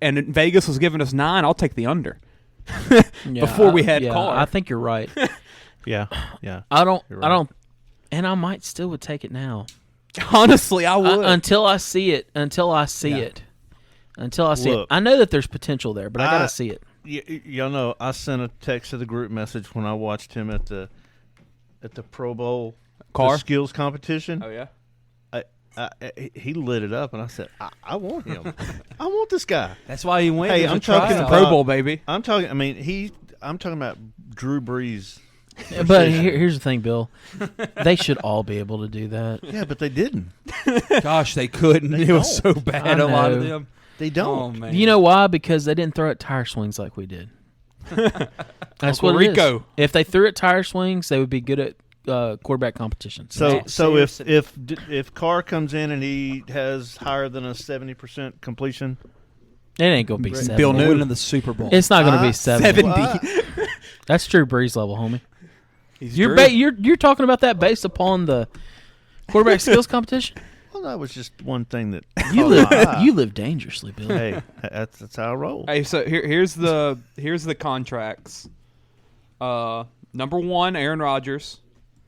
and Vegas was giving us 9, I'll take the under. Yeah, before we had yeah, Carr. I think you're right. Yeah. I don't, You're right. and I might still would take it now. Honestly, I would. Until I see it. Until I see it. I know that there's potential there, but I got to see it. Y'all know I sent a text to the group message when I watched him at the Pro Bowl Carr? skills competition. Oh yeah. He lit it up, and I said, "I want him. I want this guy." That's why he went. Hey, There's I'm a talking tryout. about Pro Bowl, baby. I'm talking. I mean, I'm talking about Drew Brees. But here's the thing, Bill. They should all be able to do that. Yeah, but they didn't. Gosh, they couldn't. They It was so don't. bad. I A lot of know. them. They Oh don't. man. You know why? Because they didn't throw it tire swings like we did. That's Uncle what it is. Rico. If they threw it tire swings, they would be good at quarterback competitions. So if Carr comes in and he has higher than a 70% completion, it ain't gonna be 70. Bill We're New. winning the Super Bowl. It's not gonna be 70. 70. That's Drew Brees level, homie. He's You're Drew. you're talking about that based upon the quarterback skills competition. well, that was just one thing that You caught my live eye. you live dangerously, Bill. Hey, that's how I roll. Hey, so here's the contracts. Number 1, Aaron Rodgers,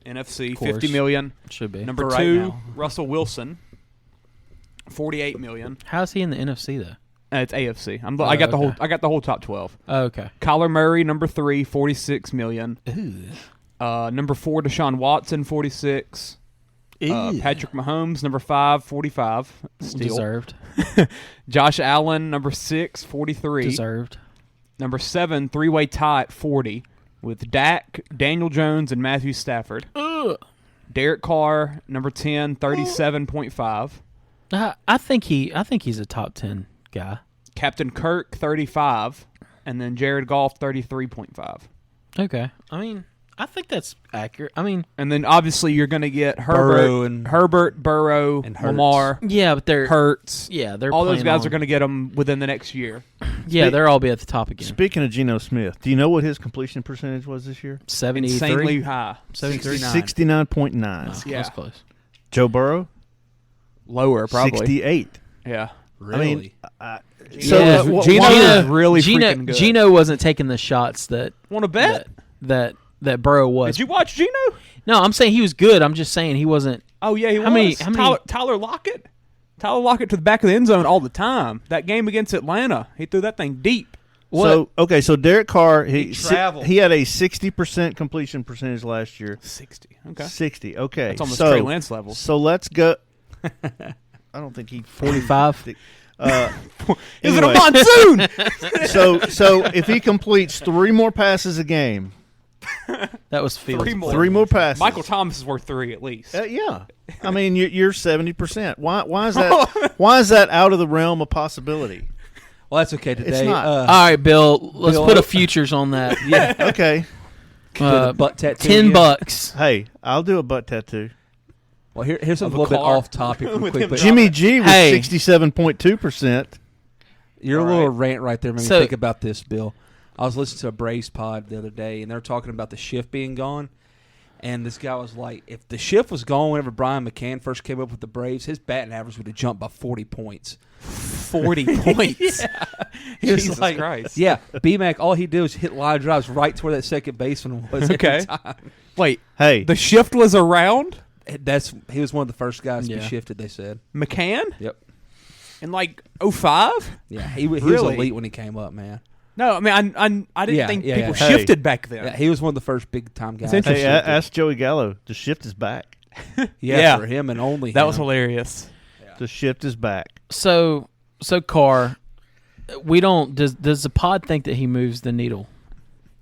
NFC, course. $50 million. Should be. Number For right 2, now. Russell Wilson, $48 million. How's he in the NFC though? It's AFC. I got okay. the whole top 12. Oh, okay. Kyler Murray, number 3, $46 million. Number 4, Deshaun Watson, 46. Patrick Mahomes, number 5, 45. Still. Deserved. Josh Allen, number 6, 43. Deserved. Number 7, 3-way tie at 40 with Dak, Daniel Jones, and Matthew Stafford. Derek Carr, number 10, 37.5. I think he's a top 10 guy. Captain Kirk, 35. And then Jared Goff, 33.5. Okay. I mean, I think that's accurate. I mean, And then obviously you're going to get Burrow Herbert, Burrow, and Hurts. Lamar, yeah, but they're Hurts. yeah, they're All those playing guys on- are going to get them within the next year. Yeah, they're all be at the top again. Speaking of Geno Smith, do you know what his completion percentage was this year? 73, Insanely high. 73. 69.9. Oh, Yeah. that's close. Joe Burrow, Lower, probably. 68. Yeah. Really? I mean, Yeah, Geno is really freaking good. Geno wasn't taking the shots that Want to bet? that Burrow was. Did you watch Geno? No, I'm saying he was good. I'm just saying he wasn't. Oh, yeah, he How was. many- how many- Tyler Lockett? Tyler Lockett to the back of the end zone all the time. That game against Atlanta, he threw that thing deep. so Derek Carr, he traveled. he had a 60% completion percentage last year. 60. Okay. 60. Okay. That's almost so, Trey Lance levels. So let's go. I don't think he 45. Is it anyway. a monsoon? So if he completes 3 more passes a game, That was Fields. Three more passes. Michael Thomas is worth 3 at least. Yeah. I mean, you're 70%. Why is that? Why is that out of the realm of possibility? Well, that's okay today. It's not. All right, Bill. Let's put a futures on that. Yeah. Okay. Butt tattoo. $10. Hey, I'll do a butt tattoo. Well, here's a Of a little bit car. off topic real With quick. him But Jimmy G was Hey. 67.2%. your All little right. rant right there made me So- think about this, Bill. I was listening to a Braves pod the other day, and they're talking about the shift being gone. And this guy was like, if the shift was gone whenever Brian McCann first came up with the Braves, his batting average would have jumped by 40 points. 40 points. He was Jesus like, Christ. Yeah, B-Mac, all he did was hit line drives right to where that second baseman was Okay. every time. Wait, Hey, the shift was around? He was one of the first guys to be Yeah. shifted, they said. McCann? Yep. In like 05? Yeah, he was Really? elite when he came up, man. No, I mean, I didn't Yeah, think yeah, people yeah. Hey. shifted back then. Yeah, he was one of the first big-time guys. It's to hey, shift it. ask Joey Gallo. The shift is back. Yeah, for him and only That him. was hilarious. The shift is back. So Carr, we don't. Does the pod think that he moves the needle?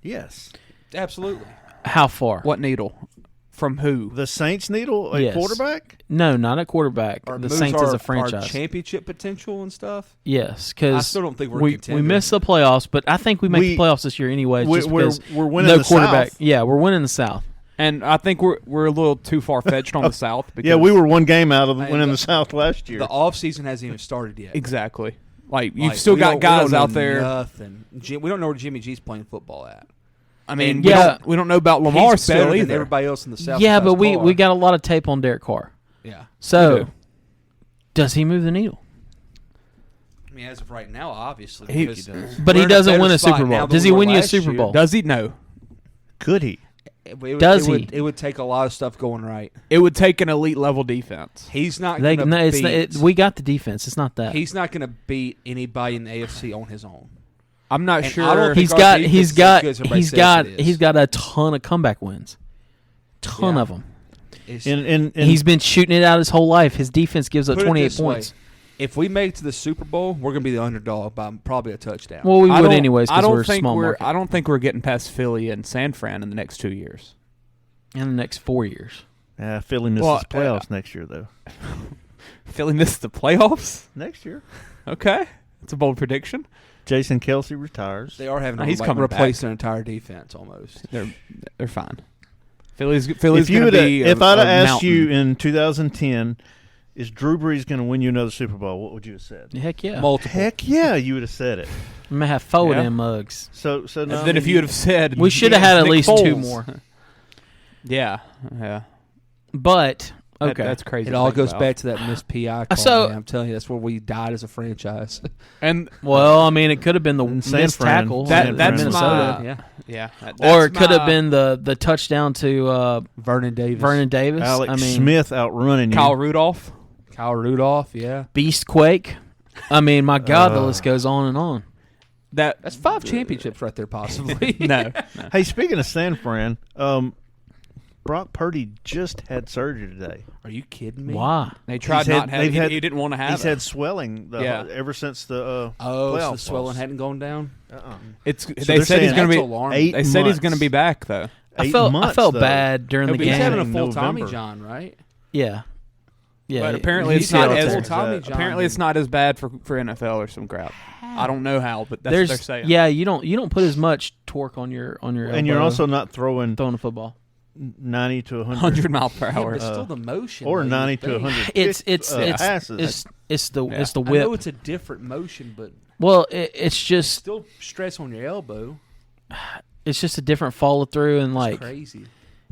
Yes. Absolutely. How far? What needle? From who? The Saints needle a Yes. quarterback? No, not a quarterback. Or The moves Saints as our- a franchise. Our championship potential and stuff. Yes, I because still don't think we're we contenders. missed the playoffs, but I think we make We- the playoffs this year anyway. We're- Just we're- because we're winning no the quarterback. South. Yeah, we're winning the South. And I think we're a little too far fetched on the South. Because Yeah, we were one game out of Hey, winning the- the South last year. The offseason hasn't even started yet. exactly. Like you've Like, still we got don't- we guys don't know out there. Nothing. We don't know where Jimmy G's playing football at. I mean, And we don't know about Lamar He's better still than either. everybody else in the South. Yeah, but besides Carr. we got a lot of tape on Derek Carr. Yeah. So, We do. does he move the needle? I mean, as of right now, obviously. He- because But we're he in a doesn't better win a spot Super now Bowl. than Does we he were win you a last Super year. Bowl? Does he? No. Could he? Does he? It would take a lot of stuff going right. It would take an elite level defense. He's not They, going no, to it's beat. we got the defense. It's not that. He's not going to beat anybody in the AFC on his own. I'm not And I sure. don't think He's our got defense he's is as got good as everybody he's says got it is. he's got a ton of comeback wins. Ton Yeah. of them. It's- And He's been shooting it out his whole life. His defense gives up put it 28 this way. points. If we make it to the Super Bowl, we're going to be the underdog by probably a touchdown. Well, we I would don't- anyways I because don't we're a think small we're. market. I don't think we're getting past Philly and San Fran in the next 2 years. In the next 4 years. Philly misses Well, playoffs next year, though. Philly missed the playoffs. Next year. Okay, that's a bold prediction. Jason Kelsey retires. They are having to He's coming replace back. their entire defense almost. They're fine. Philly's If going to be. if I'd have asked mountain. you in 2010, is Drew Brees going to win you another Super Bowl? What would you have said? Heck yeah. Multiple. Heck yeah, you would have said it. I'm going to have 4 Yeah. of them mugs. So And now then if you would have said We should have had at Nick least Foles. 2 more. Yeah. But, okay. That's crazy. It to all think goes about. back to that missed PI call. So- man. I'm telling you, that's where we died as a franchise. And Well, I mean, it could have been the And San missed Fran. tackle. That- in that's Minnesota. my- yeah. yeah, Or it that's could have my- been the touchdown to Vernon Davis. Vernon Davis. Alex I mean, Smith outrunning you. Kyle Rudolph. Kyle Rudolph, yeah. Beastquake. I mean, my God, the list goes on and on. That's 5 championships right there, possibly. No. Hey, speaking of San Fran, Brock Purdy just had surgery today. Are you kidding me? Why? They tried He's had- not they've having. had- He didn't want to have He's it. had swelling ever since the Oh, so playoff the swelling loss. hadn't gone down? It's. they're They said he's saying going to that's be. alarming. 8 They said he's months. going to be back though. Eight I months, felt though. bad during the He'll be He's game. having a in full Tommy November. John, right? Yeah. Yeah. But apparently he's it's not out as there. Tommy John. apparently it's not as bad for NFL or some crap. I don't know how, but that's There's what they're saying. yeah, you don't put as much torque on your And you're elbow also not throwing throwing a football. 90 to 100. 100 miles per Yeah, hour. but still the motion. or though, you 90 would to think. 100 It's passes. it's the Yeah. it's the I know whip. it's a different motion, but Well, it's just still stress on your elbow. it's just a different follow through and It's like crazy.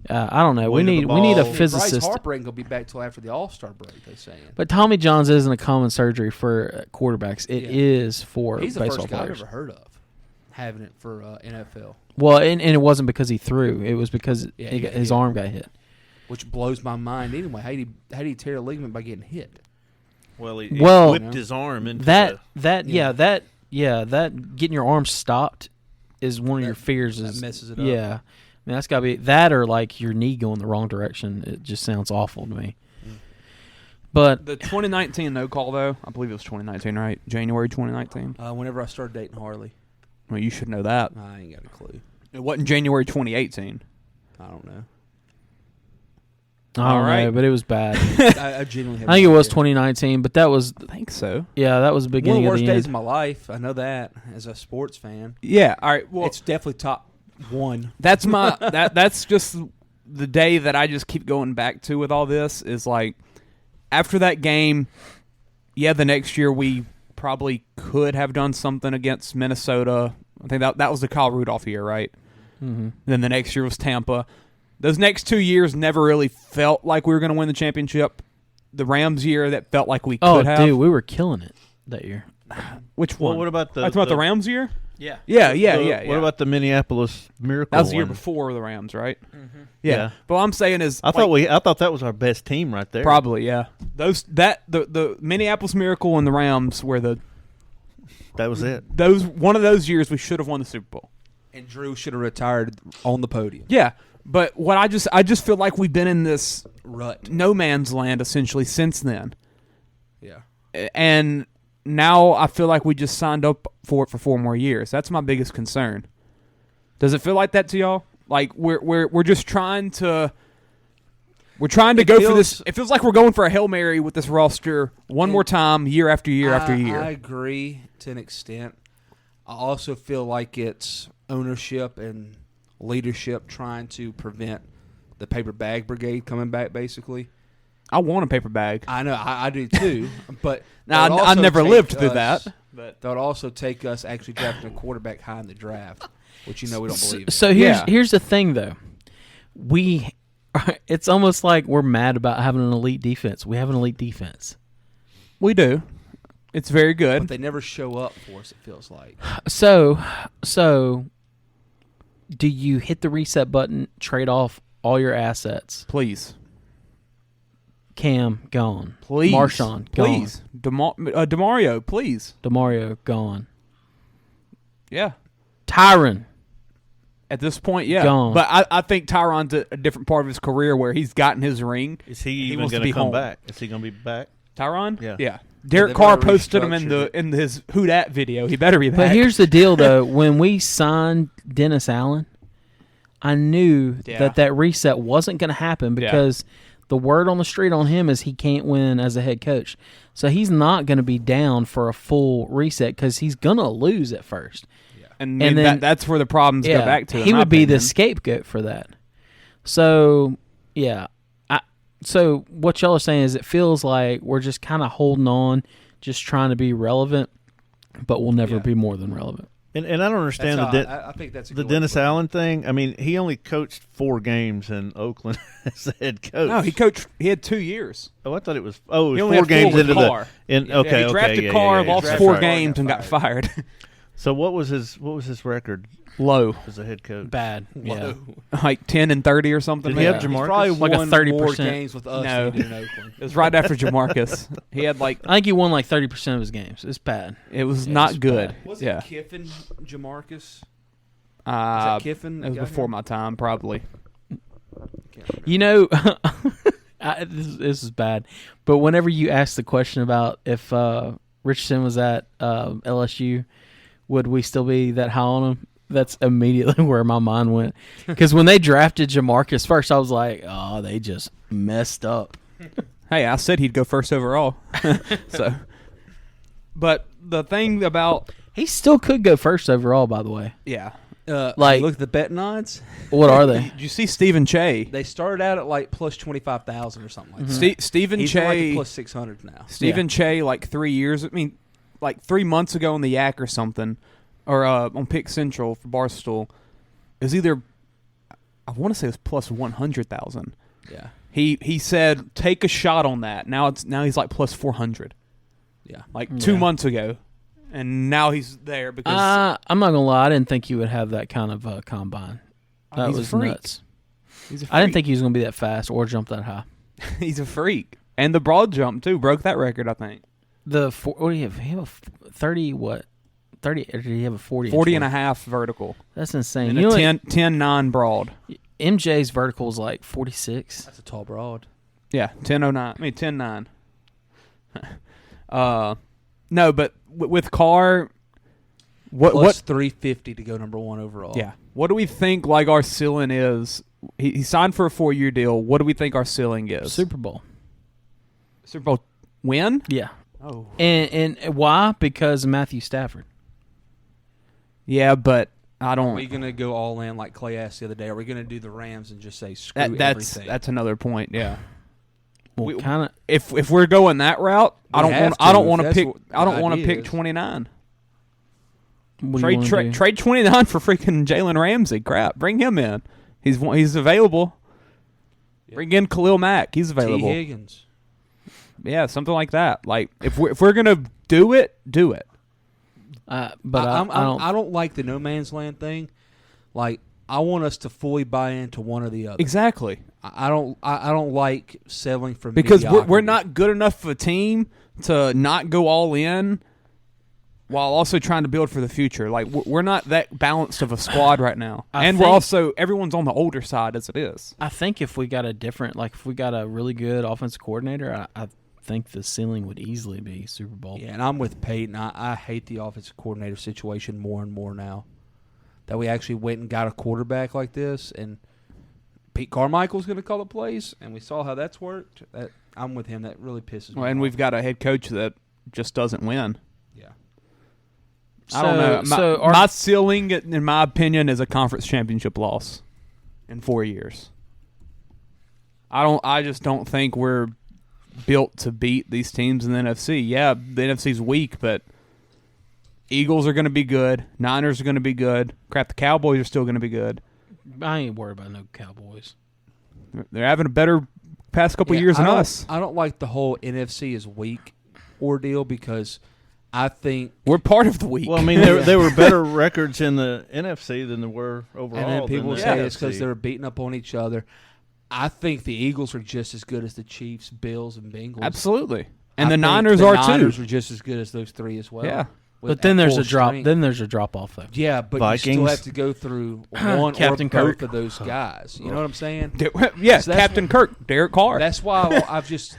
I don't know. We Weight of the need a ball. Bryce physicist. Harper ain't gonna be back till after the All-Star break. They're saying. But Tommy John's isn't a common surgery for quarterbacks. It Yeah. is for He's the baseball first guy I've players. ever heard of having it for NFL, Well, and it wasn't because he threw. It was because Yeah, he he got, got his hit. arm got hit. which blows my mind. Anyway, how do you tear a ligament by getting hit? Well, he Well, whipped his arm into That Yeah. that getting your arm stopped is one of your fears. that Is messes it up. Yeah, I mean that's got to be that or like your knee going the wrong direction. It just sounds awful to me. But The 2019 no call though, I believe it was 2019, right? January 2019. Whenever I started dating Harley, Well, you should know that. I ain't got a clue. It wasn't January 2018. I don't know. I don't know, but it was bad. I genuinely have I think no it was idea. 2019, but that was. I think so. Yeah, that was the One of beginning the of worst the days end. of my life. I know that as a sports fan. Yeah. All right. Well, It's definitely top one. that's my that's just the day that I just keep going back to with all this is like after that game. Yeah, the next year we probably could have done something against Minnesota. I think that was the Kyle Rudolph year, right? Mm-hmm. Then the next year was Tampa. Those next 2 years never really felt like we were going to win the championship. The Rams year, that felt like we could have. Oh, dude, we were killing it that year. Which one? Well, what about the? That's about the Rams year? Yeah. Yeah. What about the Minneapolis Miracle? That was the year one? before the Rams, right? Mm-hmm. Yeah. But what I'm saying is, I thought that was our best team right there. probably, yeah. The Minneapolis Miracle and the Rams were That was it. one of those years we should have won the Super Bowl. And Drew should have retired on the podium. Yeah, but what I just feel like we've been in this Rut. no man's land essentially since then, Yeah. and now I feel like we just signed up for it for 4 more years. That's my biggest concern. Does it feel like that to y'all? Like we're just trying to. We're trying to go for this. It feels like we're going for a Hail Mary with this roster one more time, year after year after year. I agree to an extent. I also feel like it's ownership and leadership trying to prevent the paper bag brigade coming back, basically. I want a paper bag. I know, I do too. But Now, that would I also never take lived through us- that. But that would also take us actually drafting a quarterback high in the draft, which we don't believe in. So here's the thing, though. It's almost like we're mad about having an elite defense. We have an elite defense. we do. It's very good. But they never show up for us, it feels like. So, do you hit the reset button, trade off all your assets? Please. Cam, gone. Please. Marshawn, gone. Please. DeMario, please. DeMario, gone. Yeah. Tyron. At this point, yeah. Gone. But I think Tyron's at a different part of his career where he's gotten his ring. Is he even wants to going be to come home. back? Is he going to be back? Tyron? Yeah. Yeah. Derek they've Carr already posted him restructured in his Who Dat video. He better be back. But here's the deal, though. When we signed Dennis Allen, I knew that reset wasn't going to happen because the word on the street on him is he can't win as a head coach. So he's not going to be down for a full reset because he's going to lose at first. And then that's where the problems go back to. He would be the scapegoat for that. So, yeah. So what y'all are saying is it feels like we're just kind of holding on, just trying to be relevant, but we'll never be more than relevant. And I don't understand I think that's a the good way to Dennis put it. Allen thing. I mean, he only coached 4 games in Oakland as a head coach. No, he coached. He had 2 years. Oh, I thought it was. Oh, He it was only 4 had 4 games with into Carr. Okay, he drafted okay, Carr, yeah, lost that's 4 right. games, and got fired. So what was his record Low, as a head coach? Bad. Yeah. like 10-30 or something. Did he have He's Jamarcus? probably Like a won 30%. more games with us No. than he did in Oakland. It was right after Jamarcus. He had like I think he won like 30% of his games. It's bad. it was Yeah, not it's good. bad. Was Yeah, it Kiffin, Jamarcus? uh, Kiffin? it was before my time, probably. You know, this is bad, but whenever you ask the question about if Richardson was at LSU, would we still be that high on him? That's immediately where my mind went. Because when they drafted Jamarcus first, I was like, oh, they just messed up. Hey, I said he'd go first overall. So, but the thing about He still could go first overall, by the way. Like, look at the betting odds. What are they? Did you see Stephen Che? They started out at like plus 25,000 or something like that. Stephen He's Che like plus 600 now. Stephen Che, like 3 years. I mean, like 3 months ago on the Yak or something, or on Pick Central for Barstool, is either I want to say it was plus 100,000. Yeah. He said take a shot on that. Now he's like plus 400. Yeah. Like 2 months ago, and now he's there because I'm not gonna lie, I didn't think you would have that kind of combine. That he's a was freak. nuts. He's a freak. I didn't think he was gonna be that fast or jump that high. He's a freak, and the broad jump too broke that record. I think What do you have? He have a 30 what? 30 or did he have a 40? 40 and a half vertical. That's insane. And You a know what? 10-9 broad. MJ's vertical is like 46. That's a tall broad. Yeah, 10-09. I mean 10-9. No, but with Carr, Plus 350 to go number 1 overall. Yeah, What do we think like our ceiling is? He signed for a 4-year deal. What do we think our ceiling is? Super Bowl. Super Bowl win? Yeah. Oh. And why? Because of Matthew Stafford. Yeah, but I don't. Are we going to go all in like Clay asked the other day? Are we going to do the Rams and just say screw everything? That's another point. Yeah. Well, kind of. If we're going that route, I don't want to pick 29. Trade 29 for freaking Jalen Ramsey. Crap, bring him in. He's available. Yep. Bring in Khalil Mack. He's available. T. Higgins. Yeah, something like that. Like if we're gonna do it, do it. But I don't like the no man's land thing. Like I want us to fully buy into one or the other. Exactly. I don't like settling for because mediocrity. we're not good enough of a team to not go all in while also trying to build for the future. Like we're not that balanced of a squad right now, and we're also everyone's on the older side as it is. I think if we got if we got a really good offensive coordinator, I think the ceiling would easily be Super Bowl. Yeah, and I'm with Peyton. I hate the offensive coordinator situation more and more now. That we actually went and got a quarterback like this, and Pete Carmichael's going to call the plays, and we saw how that's worked. I'm with him. That really pisses me off. And we've got a head coach that just doesn't win. Yeah. I don't know. My ceiling, in my opinion, is a conference championship loss in 4 years. I just don't think we're built to beat these teams in the NFC. Yeah, the NFC's weak, but Eagles are going to be good. Niners are going to be good. Crap, the Cowboys are still going to be good. I ain't worried about no Cowboys. They're having a better past couple years than us. I don't like the whole NFC is weak ordeal because I think we're part of the weak. Well, I mean, there were better records in the NFC than there were overall. And then people say it's because NFC. they were beating up on each other. I think the Eagles are just as good as the Chiefs, Bills, and Bengals. Absolutely. And the Niners are too. The Niners are just as good as those three as well. Yeah. But then there's a drop. Then there's a drop off though. Yeah, but Vikings. you still have to go through one Captain or Kirk. both of those guys. You know what I'm saying? Yeah, So Captain Kirk, Derek Carr. That's why I just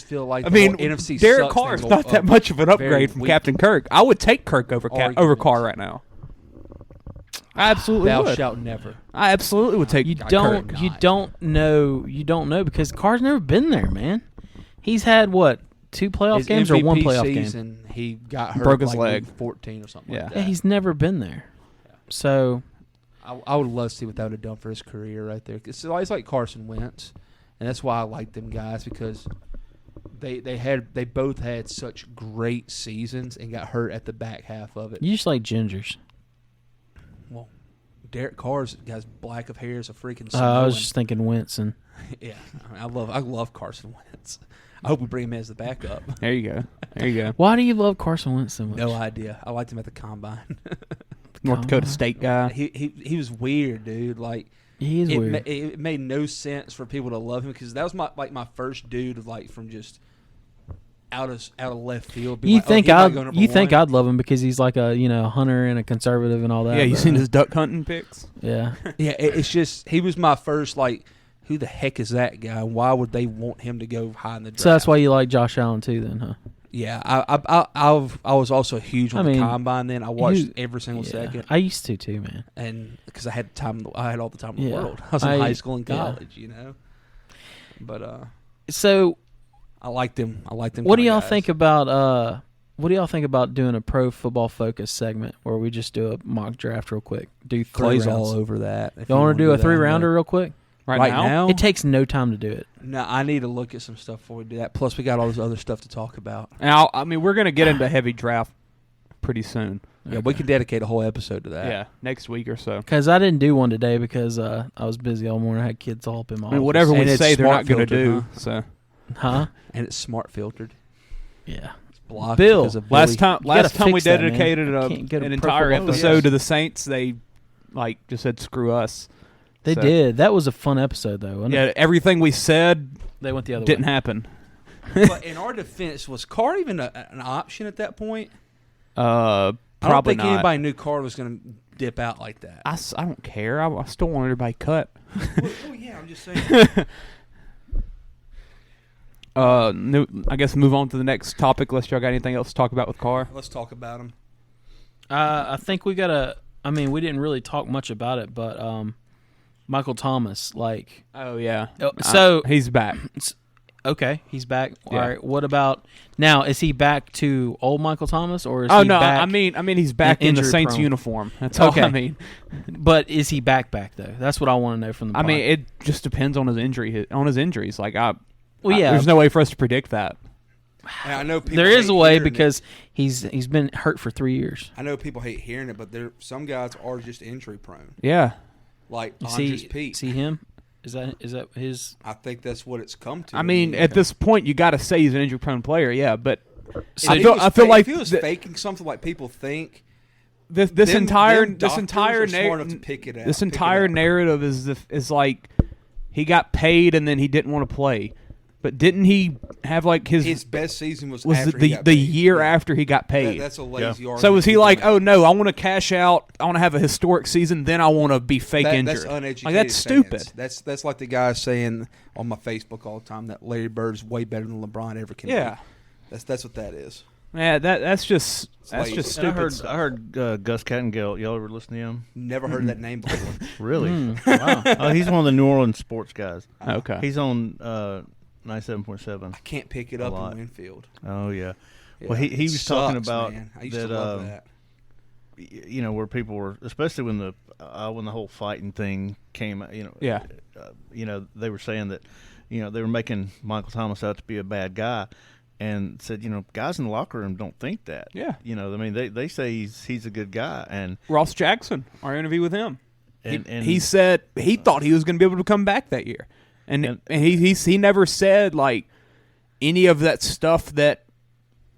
feel like I mean, the whole NFC Derek sucks Carr is thing's not that much of an very upgrade from weak. Captain Kirk. I would take Kirk over Carr right now. I absolutely Thou would. shalt never. I absolutely would take. You Kirk. don't know because Carr's never been there, man. He's had what, 2 playoff His games MVP or 1 playoff season, game? He got hurt, Broke his like leg. week 14 or something. Yeah. like Yeah, that. he's never been there. So I would love to see what that would have done for his career right there. It's like Carson Wentz, and that's why I like them guys because they both had such great seasons and got hurt at the back half of it. you just like gingers. Well, Derek Carr's guy's black of hair as a freaking. I was just thinking Winston. Yeah, I love Carson Wentz. I hope we bring him as the backup. There you go. There you go. Why do you love Carson Wentz so much? No idea. I liked him at the combine. North Dakota State guy. He was weird, dude. Like He is weird. It made no sense for people to love him because that was my first dude like from just out of left field. You think I'd love him because he's like a hunter and a conservative and all that. Yeah, you seen his duck hunting pics? Yeah. Yeah, it's just he was my first like. Who the heck is that guy? Why would they want him to go high in the draft? So that's why you like Josh Allen too, then, huh? Yeah, I was also huge on the combine. Then I watched every single second. I used to too, man. And because I had all the time in the Yeah. world. I was in high school and college, But so I liked him. What do y'all think about What do y'all think about doing a pro football focus segment where we just do a mock draft real quick? Do 3 Clay's rounds. all over that. You want to do a 3-rounder real quick? Right now? It takes no time to do it. No, I need to look at some stuff before we do that. Plus, we got all this other stuff to talk about. Now, I mean, we're going to get into heavy draft pretty soon. Yeah, we can dedicate a whole episode to that. Yeah, next week or so. Because I didn't do one today because I was busy all morning. I had kids all up in my office. Whatever we And say, it's they're not going to smart do. So, Huh? And it's smart filtered. Yeah. It's blocked. Bill, because of last Billy. time we fix that, man. dedicated I can't get a an pro entire football episode focus. to the Saints, they just said screw us. They did. That was a fun episode, though, wasn't it? Yeah, everything we said They went the other didn't way. happen. But in our defense, was Carr even an option at that point? Probably I don't think not. anybody knew Carr was going to dip out like that. I don't care. I still want everybody cut. Well, yeah, I'm just saying. I guess move on to the next topic unless y'all got anything else to talk about with Carr. Let's talk about him. I think we got I mean, we didn't really talk much about it, but Michael Thomas, like, Oh yeah. so He's back. okay, he's back. Yeah. All right, what about now? Is he back to old Michael Thomas, or is Oh he no, back? I mean he's back in the injury Saints prone? uniform. That's all Okay. I mean. But is he back though? That's what I want to know from the. I mean, it just depends on his injuries. Like well, yeah, there's no way for us to predict that. And I know people there is hate a way hearing because it. he's been hurt for 3 years. I know people hate hearing it, but some guys are just injury prone. Yeah. Like Andres Pete. See him? Is that his? I think that's what it's come to. I mean, at this point, you got to say he's an injury prone player. Yeah, but So I feel like if he was faking something like people think, this them entire doctors are smart enough to pick it out. this entire narrative is like he got paid and then he didn't want to play. But didn't he have like his best season was after the he got the paid. year after he got paid? That's a lazy argument. So was he like, oh no, I want to cash out, I want to have a historic season, then I want to be fake injured? That's uneducated. Like that's stupid. Fans. That's like the guy saying on my Facebook all the time that Larry Bird's way better than LeBron ever can Yeah. be. That's what that is. Yeah, that's just lazy. stupid. I heard Gus Cattengale. Y'all ever listen to him? Never heard that name before. Really? Wow. He's one of the New Orleans sports guys. Okay. He's on 97.7. I can't pick it up in Winfield. Oh yeah. Yeah, Well, he it was talking sucks, about man. I used that. to love that. You know, where people were, especially when the whole fighting thing came. You know. Yeah. You know, they were saying that, you know, they were making Michael Thomas out to be a bad guy, and said, you know, guys in the locker room don't think that. Yeah. You know, I mean, they say he's a good guy, and Ross Jackson, our interview with him, and he said he thought he was going to be able to come back that year, and he never said like any of that stuff that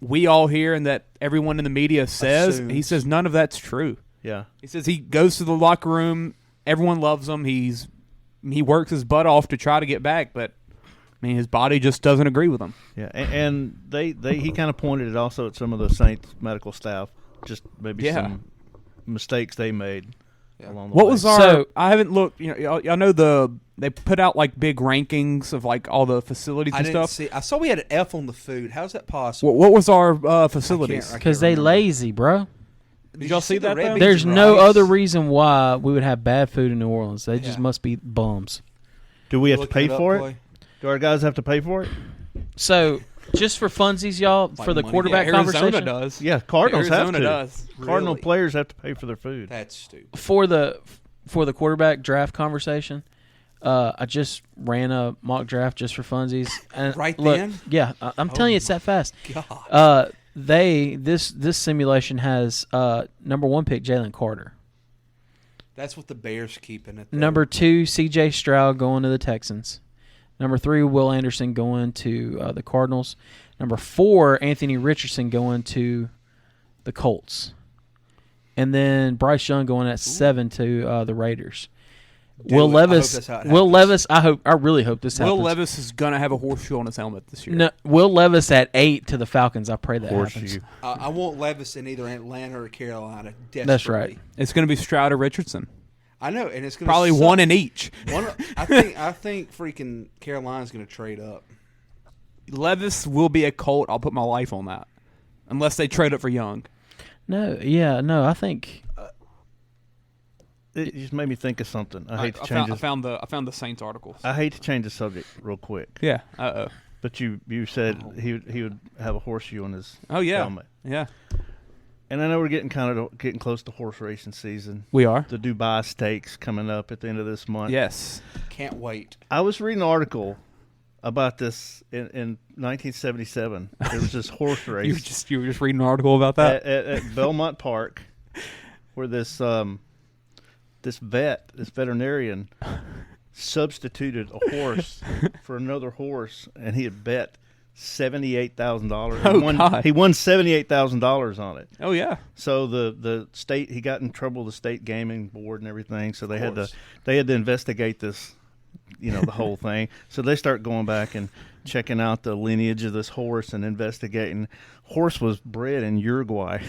we all hear and that everyone in the media says. Assumes. He says none of that's true. Yeah. He says he goes to the locker room, everyone loves him. He works his butt off to try to get back, but I mean his body just doesn't agree with him. Yeah, and he kind of pointed it also at some of the Saints medical staff, just maybe some mistakes they made along the way. What was our? I haven't looked. You know, y'all know they put out like big rankings of like all the facilities I and didn't stuff. see. I saw we had an F on the food. How's that possible? What was our facilities? Because they lazy, bro. Did y'all see that? Though? There's no other reason why we would have bad food in New Orleans. They just must be bums. Do we have to Look pay it up, for boy. it? Do our guys have to pay for it? So, just for funsies, y'all, for the money. quarterback Arizona conversation, does. Yeah, Cardinals Arizona have to. does. Cardinal Really? players have to pay for their food. That's stupid. for the quarterback draft conversation, I just ran a mock draft just for funsies. And Right look, then? Yeah, I'm telling you, it's that fast. God. This simulation has number 1 pick Jalen Carter, That's what the Bears keeping it. number 2 C.J. Stroud going to the Texans, number 3 Will Anderson going to the Cardinals, number 4 Anthony Richardson going to the Colts, and then Bryce Young going at 7 to the Raiders. Will Levis. I really hope this happens. Will Levis is gonna have a horseshoe on his helmet this year. No, Will Levis at 8 to the Falcons. I pray that happens. I want Levis in either Atlanta or Carolina. Desperately. That's right. It's gonna be Stroud or Richardson. I know, and it's gonna Probably suck. one in each. I think freaking Carolina's gonna trade up. Levis will be a Colt. I'll put my life on that, unless they trade up for Young. No, I think It just made me think of something. I hate to I change. found the Saints articles. I hate to change the subject real quick. Yeah. But you said he would have a horseshoe on his helmet. Yeah. And I know we're getting close to horse racing season. We are. The Dubai Stakes coming up at the end of this month. Yes. Can't wait. I was reading an article about this in 1977. There was this horse race. You were just reading an article about that at Belmont Park, where this veterinarian substituted a horse for another horse, and he had bet $78,000. God. He won $78,000 on it. Oh yeah. So the state, he got in trouble with the state gaming board and everything. So they had to investigate this, the whole thing. So they start going back and checking out the lineage of this horse and investigating. Horse was bred in Uruguay.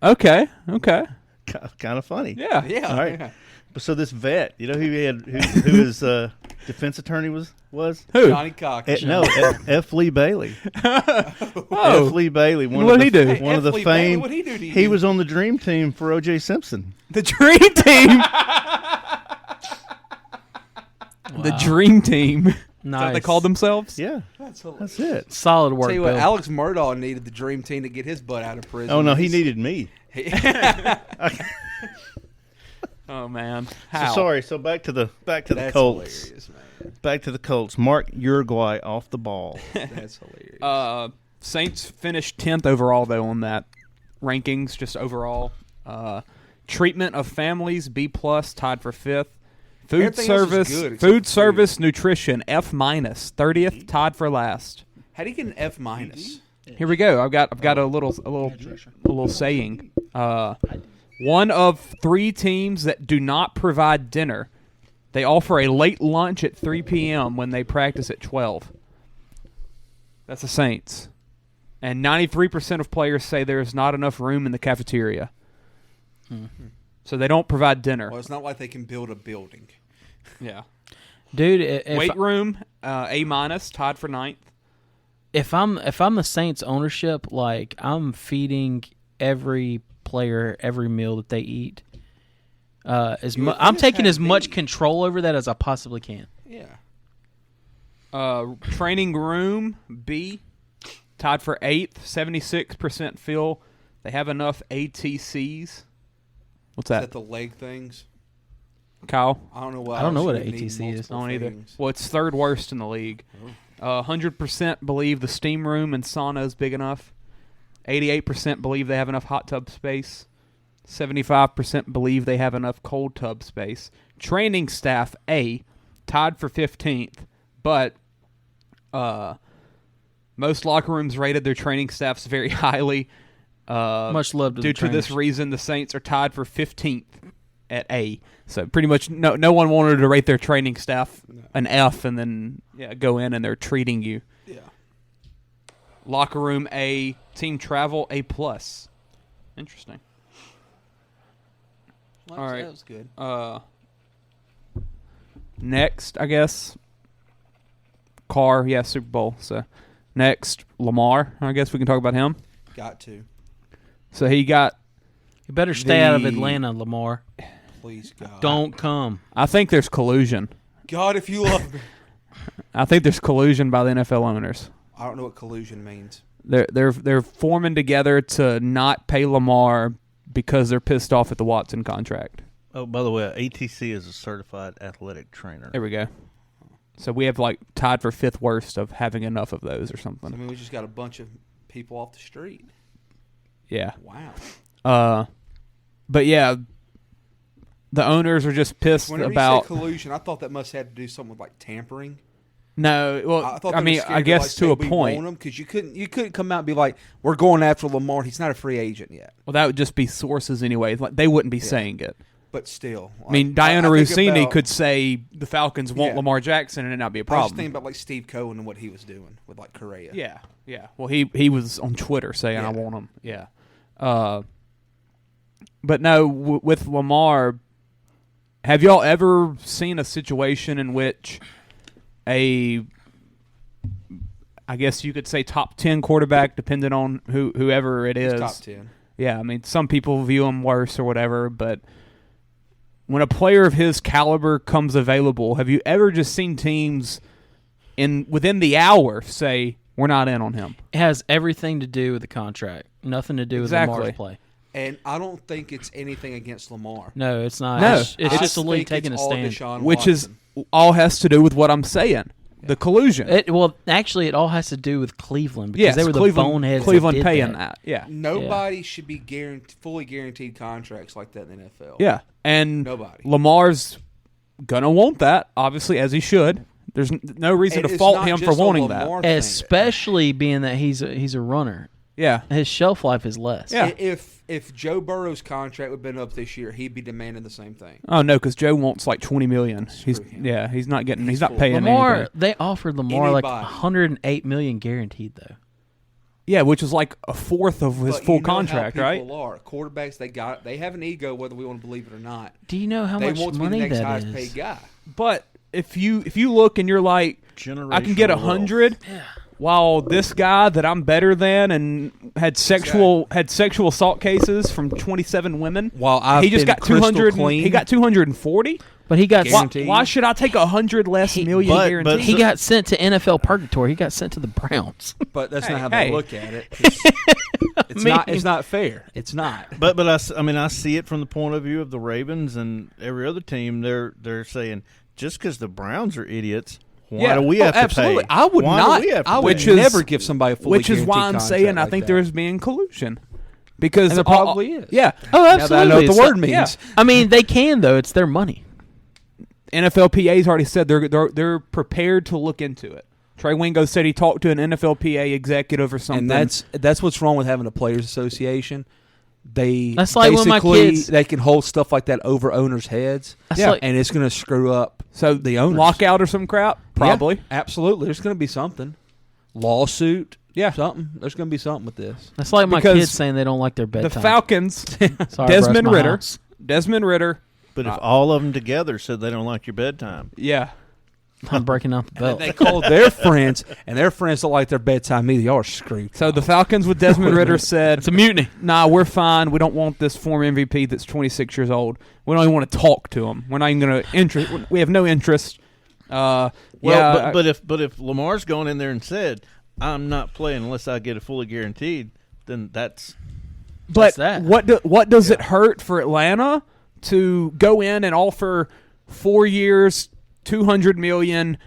Okay. Kind of funny. Yeah. All right. Yeah. So this vet, who is defense attorney was? Who? Johnny Cochran. F. Lee Bailey. Oh. F. Lee Bailey. What'd he do? One of the F. Lee Bailey, famed. what'd he do to you? He was on the Dream Team for O.J. Simpson. The Dream Team. The Dream Team. Is that what they called themselves? Yeah, that's it. Solid work, Tell you what, Bill. Alex Murdaugh needed the Dream Team to get his butt out of prison. Oh no, he needed me. Oh man. So How? sorry. So back to the That's Colts. hilarious, man. Back to the Colts. Mark Uruguay off the ball. That's hilarious. Saints finished 10th overall though on that rankings, just overall. Treatment of families B+, tied for 5th. Food Everything else is service, good except food for service, nutrition F-, 30th, tied for last. How do you get an F minus? Here we go. I've got a little saying. One of 3 teams that do not provide dinner. They offer a late lunch at 3 p.m. when they practice at 12. That's the Saints. And 93% of players say there is not enough room in the cafeteria. So they don't provide dinner. Well, it's not like they can build a building. Yeah. Dude, if Weight room, A-, tied for 9th. if I'm the Saints ownership, like I'm feeding every player every meal that they eat. I'm taking as much control over that as I possibly can. Yeah. Training room B, tied for 8th, 76% feel they have enough ATCs. What's Is that? that the leg things? Kyle? I don't know what. I don't know what else an you would need ATC is. I multiple don't either. things. Well, it's 3rd worst in the league. 100% believe the steam room and sauna is big enough. 88% believe they have enough hot tub space. 75% believe they have enough cold tub space. Training staff A, tied for 15th, but most locker rooms rated their training staffs very highly. Much love to due the to this trainers. reason, the Saints are tied for 15th at A. So pretty much no one wanted to rate their training staff an F and then go in and they're treating you. Yeah. Locker room A, team travel A+. Interesting. Well, All right. That was good. Next, I guess, Carr, Super Bowl. So next, Lamar. I guess we can talk about him. Got to. So he got. You better stay out of Atlanta, Lamar. Please, God. Don't come. I think there's collusion. God, if you love me. I think there's collusion by the NFL owners. I don't know what collusion means. They're forming together to not pay Lamar because they're pissed off at the Watson contract. Oh, by the way, ATC is a certified athletic trainer. There we go. So we have tied for 5th worst of having enough of those or something. I mean, we just got a bunch of people off the street. Yeah. Wow. But yeah, the owners are just pissed Whenever about you say collusion, I thought that must have to do something with tampering. No, well, I thought I mean, I guess to a point. Because you couldn't come out and be like, "We're going after Lamar. He's not a free agent yet." Well, that would just be sources anyway. They wouldn't be saying it. But still, I mean, Diana Rossini could say the Falcons want Lamar Jackson and it not be a I was problem. thinking about Steve Cohen and what he was doing with Correa. Yeah. Well, he was on Twitter saying I want him. Yeah. But no, with Lamar, have y'all ever seen a situation in which I guess you could say top 10 quarterback, depending on whoever it is. He's top 10. Yeah, I mean, some people view him worse or whatever, but when a player of his caliber comes available, have you ever just seen teams within the hour say, we're not in on him? It has everything to do with the contract. Nothing to do with Lamar's play. And I don't think it's anything against Lamar. No, it's not. No. It's just the league taking a stand. Which is all has to do with what I'm saying. The collusion. Actually, it all has to do with Cleveland because they were the boneheads. Cleveland that did paying that. Yeah. Nobody should be fully guaranteed contracts like that in the NFL. Yeah, and nobody. Lamar's gonna want that, obviously, as he should. There's no reason to fault him for wanting that, especially being that he's a runner. Yeah, his shelf life is less. Yeah. If Joe Burrow's contract would have been up this year, he'd be demanding the same thing. Oh no, because Joe wants $20 million. He's not paying Lamar. anything. They offered Lamar $108 million guaranteed though. Yeah, which is like a fourth of his full contract, how right? people are. Quarterbacks, they have an ego, whether we want to believe it or not. Do you know how much money They want to be the next that highest is? paid guy. But if you look and you're like, I can get 100, while this guy that I'm better than and had sexual assault cases from 27 women, while I've he just been got 200. clean. He got 240. But he got Why should I take 100 less million guaranteed? He got sent to NFL purgatory. He got sent to the Browns. But that's not how they look at it. It's not fair. It's not. But I see it from the point of view of the Ravens and every other team. They're saying just because the Browns are idiots, why do we have to absolutely. pay? I would not. I would never give somebody a fully which is why I'm saying I think there's being collusion. Because and there probably is. Yeah. Oh, absolutely. Now that I know what the word means. Yeah. I mean, they can though. It's their money. NFLPA's already said they're prepared to look into it. Trey Wingo said he talked to an NFLPA executive or something. And that's what's wrong with having a players association. That's like when my kids, they can hold stuff like that over owners' heads. And it's going to screw up the owners. Lockout or some crap? Probably. Yeah, absolutely. There's going to be something. Lawsuit. Yeah, something. There's going to be something with this. That's like my kids saying they don't like their bedtime. The Falcons, Sorry, Desmond bro, Ritter. Desmond Ritter. But if all of them together said they don't like your bedtime. Yeah. I'm breaking out the belt. And they called their friends, and their friends don't like their bedtime either. Y'all are screwed. So the Falcons with Desmond Ritter said, it's a mutiny. Nah, we're fine. We don't want this former MVP that's 26 years old. We don't even want to talk to him. We're not even going to interest. We have no interest. But if Lamar's gone in there and said, I'm not playing unless I get a fully guaranteed, then that's that. What does it hurt for Atlanta to go in and offer 4 years, $200 million,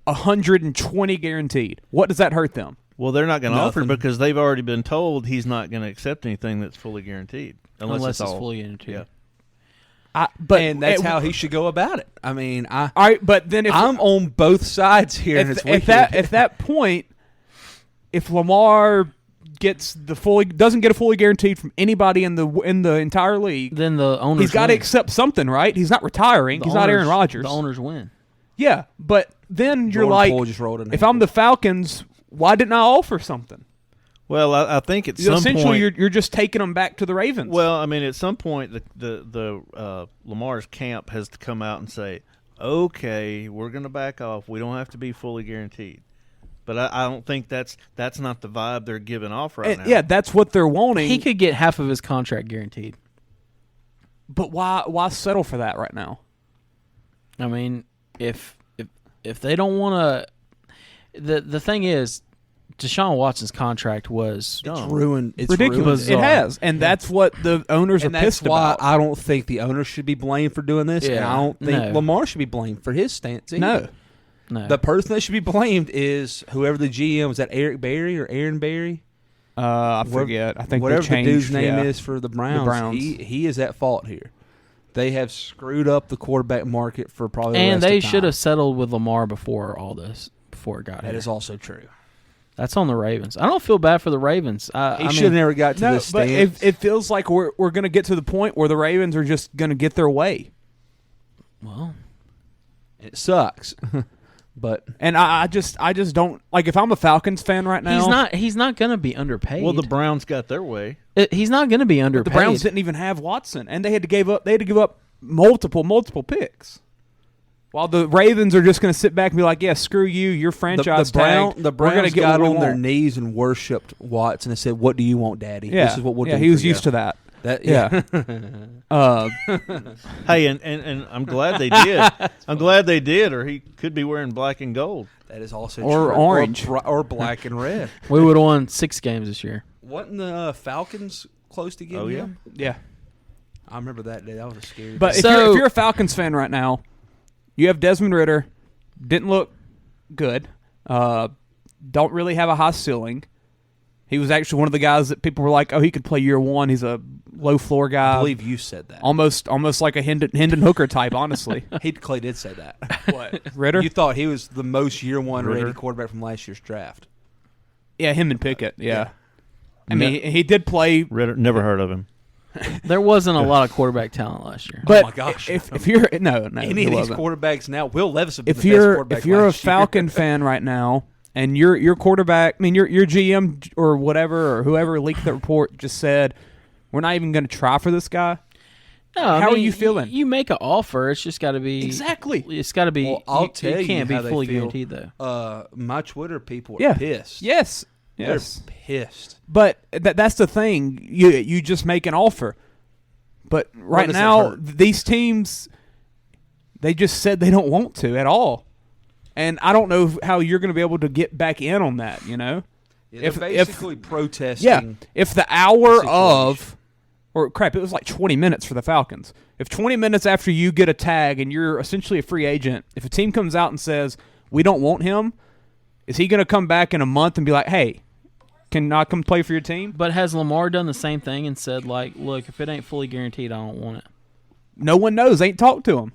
120 guaranteed? What does that hurt them? Well, they're not going to offer because they've already been told he's not going to accept anything that's fully guaranteed unless it's fully guaranteed. Yeah. And that's how he should go about it. I mean, all right, but then if I'm on both sides here, and it's at that point, if Lamar doesn't get a fully guaranteed from anybody in the entire league, then the owners he's got to accept something, right? He's not retiring. He's not Aaron Rodgers. The owners win. Yeah, but then you're Jordan like, Poole just rolled an if I'm the Falcons, why didn't I offer something? Well, I think at some essentially point you're just taking them back to the Ravens. Well, I mean, at some point the Lamar's camp has to come out and say, okay, we're going to back off. We don't have to be fully guaranteed. But I don't think that's not the vibe they're giving off right now. Yeah, that's what they're wanting. He could get half of his contract guaranteed. But why settle for that right now? I mean, if they don't want to, the thing is, Deshaun Watson's contract was ruined. It's ridiculous. Ruined. It has, and that's what the owners are pissed about. I don't think the owners should be blamed for doing this. Yeah. And I don't think Lamar should be blamed for his stance either. No. The person that should be blamed is whoever the GM was. That Eric Berry or Aaron Berry? I forget. I think whatever they changed, the dude's name is for the Browns. He is at fault here. They have screwed up the quarterback market for probably the and rest they of time. should have settled with Lamar before all this, before it got here. That is also true. That's on the Ravens. I don't feel bad for the Ravens. He should have never got to this but stance. it feels like we're going to get to the point where the Ravens are just going to get their way. Well, it sucks. But I just don't like. If I'm a Falcons fan right now, he's not going to be underpaid. Well, the Browns got their way. He's not going to be underpaid. The Browns didn't even have Watson, and they had to give up multiple picks. While the Ravens are just going to sit back and be like, "Yeah, screw you, your franchise tag." The Browns got on their knees and worshipped Watson and said, "What do you want, Daddy? Yeah. This is what we'll do." Yeah, he was used to that. Hey, and I'm glad they did. I'm glad they did, or he could be wearing black and gold. That is also or true. orange, or black and red. We would have won 6 games this year. Wasn't the Falcons close to getting him? Yeah. I remember that day. That was a scary. But day. if you're a Falcons fan right now, you have Desmond Ritter. Didn't look good. Don't really have a high ceiling. He was actually one of the guys that people were like, "Oh, he could play year one. He's a low floor guy." I believe you said that. Almost like a Hendon Hooker type, honestly. Clay did say that. What, Ritter? You thought he was the most year one rated quarterback from last year's draft. Yeah, him and Pickett. Yeah. I mean, he did play. Ritter, never heard of him. There wasn't a lot of quarterback talent last year. But oh my gosh! If you're no any of these quarterbacks now, Will Levis would be if the you're best quarterback if you're a last year. Falcon fan right now and your quarterback, I mean your GM or whatever or whoever leaked the report just said we're not even going to try for this guy. No, How are you feeling? You make an offer. It's just got to be Exactly. It's got to be. Well, I'll tell you, it can't how be they fully feel. guaranteed though. My Twitter people are Yeah. pissed. Yes. They're Yes. pissed. But that's the thing. You just make an offer. But right does it now, hurt? these teams, they just said they don't want to at all. And I don't know how you're going to be able to get back in on that, you know? Yeah, they're basically protesting. Yeah. If the hour situation. of, or crap, it was like 20 minutes for the Falcons. If 20 minutes after you get a tag and you're essentially a free agent, if a team comes out and says, we don't want him, is he going to come back in a month and be like, hey, can I come play for your team? But has Lamar done the same thing and said, like, look, if it ain't fully guaranteed, I don't want it? No one knows. They ain't talked to him.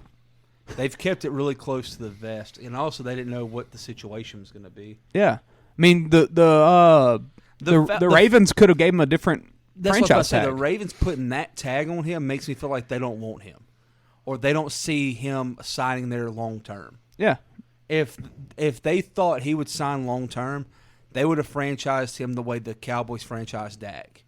They've kept it really close to the vest, and also they didn't know what the situation was going to be. Yeah. I mean, the Ravens could have gave him a different That's franchise what I was tag. saying. The Ravens putting that tag on him makes me feel like they don't want him, or they don't see him signing there long term. Yeah. If they thought he would sign long term, they would have franchised him the way the Cowboys franchised Dak.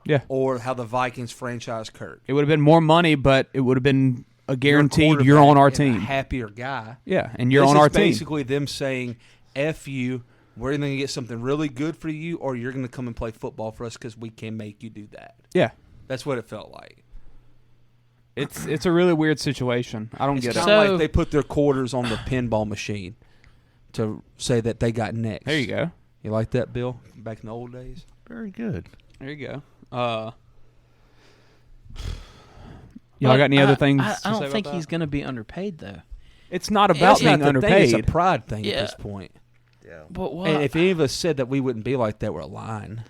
Yeah. Or how the Vikings franchised Kirk. It would have been more money, but it would have been a guaranteed You're you're on our a team. happier guy. Yeah, and you're This on is our team. basically them saying, F you, we're going to get something really good for you, or you're going to come and play football for us because we can make you do that. Yeah. That's what it felt like. It's a really weird situation. I don't It's get it. kind of like they put their quarters on the pinball machine to say that they got next. There you go. You like that, Bill? Back in the old days? Very good. There you go. Y'all got any other things? I don't think he's going to be underpaid though. It's not about It's being not the underpaid. thing, it's a pride thing Yeah. at this point. Yeah. But what? And if any of us said that we wouldn't be like that, we're lying.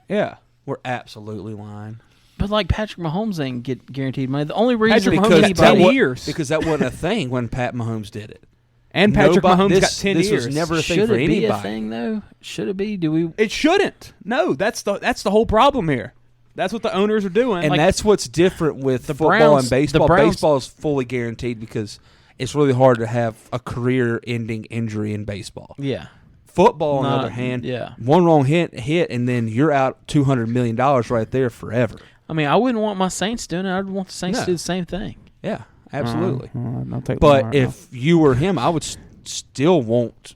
Yeah. We're absolutely lying. But like Patrick Mahomes ain't get guaranteed money. The only reason Patrick Mahomes because got 10 anybody years. Because that wasn't a thing when Pat Mahomes did it. And Patrick Mahomes got this, 10 this years. was never a thing should for it be anybody. a thing though? Should it be? Do we? It shouldn't. No, that's the whole problem here. That's what the owners are doing. And Like, that's what's different with football Browns- and baseball. the Browns- Baseball is fully guaranteed because it's really hard to have a career-ending injury in baseball. Yeah. Football, on the Not- other hand, yeah. one wrong hit, and then you're out $200 million right there forever. I mean, I wouldn't want my Saints doing it. I'd want the Saints No. to do the same thing. Yeah, absolutely. I'll take Lamar. But if you were him, I would still want.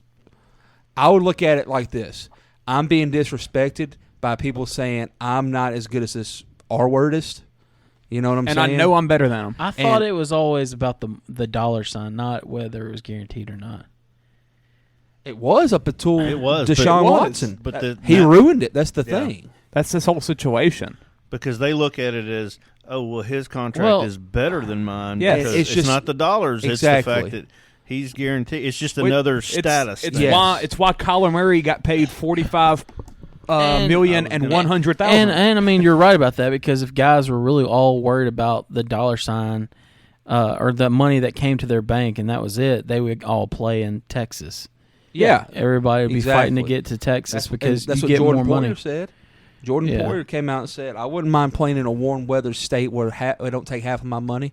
I would look at it like this: I'm being disrespected by people saying I'm not as good as this R-wordist. You know what I'm and saying? I know I'm better than him. I thought And- it was always about the dollar sign, not whether it was guaranteed or not. It was up until It was, but Deshaun it was. Watson. But He ruined it. That's the thing. That's this whole situation. Because they look at it as, oh, well, his contract Well, is better than mine. yeah, because it's it's just- not the dollars. Exactly. It's the fact that he's guaranteed. It's just another status. It's thing. why Kyler Murray got paid $45 million and gonna- 100,000. And I mean, you're right about that because if guys were really all worried about the dollar sign or the money that came to their bank and that was it, they would all play in Texas. Yeah. Everybody would be fighting to Exactly. get to Texas That's because that's you what get Jordan more Poyer money. said. Jordan Yeah. Poyer came out and said, "I wouldn't mind playing in a warm weather state where it don't take half of my money."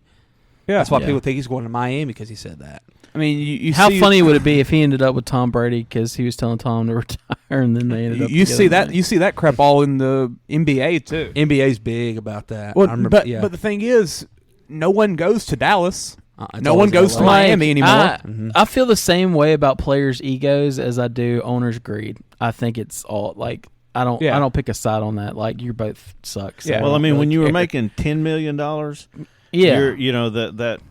Yeah. That's why Yeah. people think he's going to Miami because he said that. I mean, you How see, funny would it be if he ended up with Tom Brady because he was telling Tom to retire and then they ended up You see together? that? You see that crap all in the NBA too. NBA's big about that. Well, I remember, but yeah. but the thing is, no one goes to Dallas. It's No one always goes to LA. Miami anymore. I feel the same way about players' egos as I do owners' greed. I think it's all like I don't pick a side on that. Like you both suck. So Yeah. Well, I mean, don't when really you were care. making $10 million, yeah, you're, you know that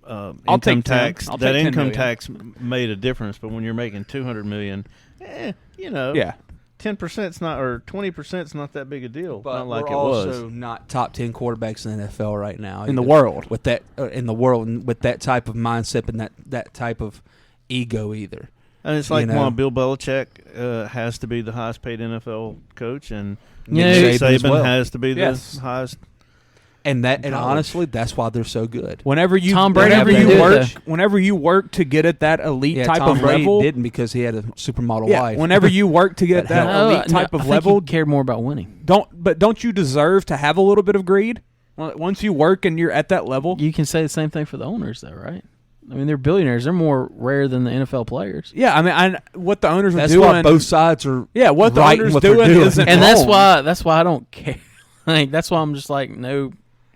I'll income take 10. tax, I'll that take 10 income million. tax made a difference. But when you're making $200 million, you know, Yeah. 10%'s not, or 20%'s not that big a deal. But not like we're it also was. not top 10 quarterbacks in the NFL right now. In the either. world. With that in the world and with that type of mindset and that type of ego either. And it's like, you know. well, Bill Belichick has to be the highest paid NFL coach, and Yeah, Nick Saban as Saban well. has to be the Yes. highest. And college. honestly, that's why they're so good. Whenever you Tom Brady whenever didn't you do it, work though. whenever you work to get at that elite Yeah, type Tom of Brady level, didn't because he had a supermodel yeah, wife. whenever you work to get That that helped. elite type I of think level, you care more about winning. don't you deserve to have a little bit of greed? Well, once you work and you're at that level, You can say the same thing for the owners, though, right? I mean, they're billionaires. They're more rare than the NFL players. yeah. I mean, what the owners that's are doing, why both sides are what the right in owners what they're doing doing. isn't And wrong. that's why I don't care. Like that's why I'm just like no.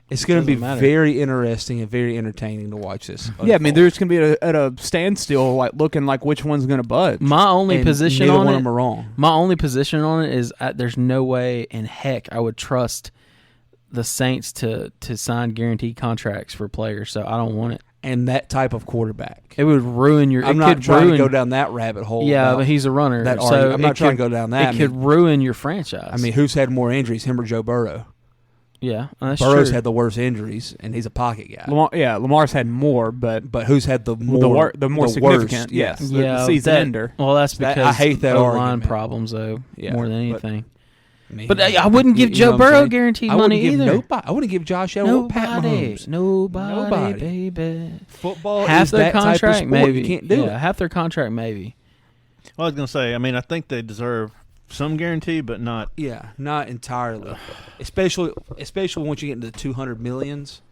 It's going to be Doesn't matter. very interesting and very entertaining to watch this. Yeah, I mean, they're just going to be at a standstill, like looking like which one's going to budge. My only And position neither on one it. of them are wrong. My only position on it is there's no way in heck I would trust the Saints to sign guaranteed contracts for players. So I don't want it. And that type of quarterback. It would ruin your. I'm it not could trying ruin, to go down that rabbit hole. Yeah, about but he's a runner. that so argument. I'm not it trying could- to go down that. It could ruin your franchise. I mean, who's had more injuries, him or Joe Burrow? yeah, that's Burrow's true. had the worst injuries, and he's a pocket guy. Lamar's had more, but who's had the more the more significant? worst? Yes, yeah, the season ender. Well, that's because I hate that O-line argument. problems though Yeah, more than but- anything. Man, But I wouldn't give you Joe know what I'm Burrow saying? guaranteed I wouldn't money give either. Nobody. I wouldn't give Josh Allen or Pat Mahomes. Nobody, baby. Football Half is their that type of contract, sport. maybe. You can't do yeah, it. half their contract, maybe. Well, I was going to say, I mean, I think they deserve some guarantee, but not. Yeah, not entirely. especially once you get into the 200 millions.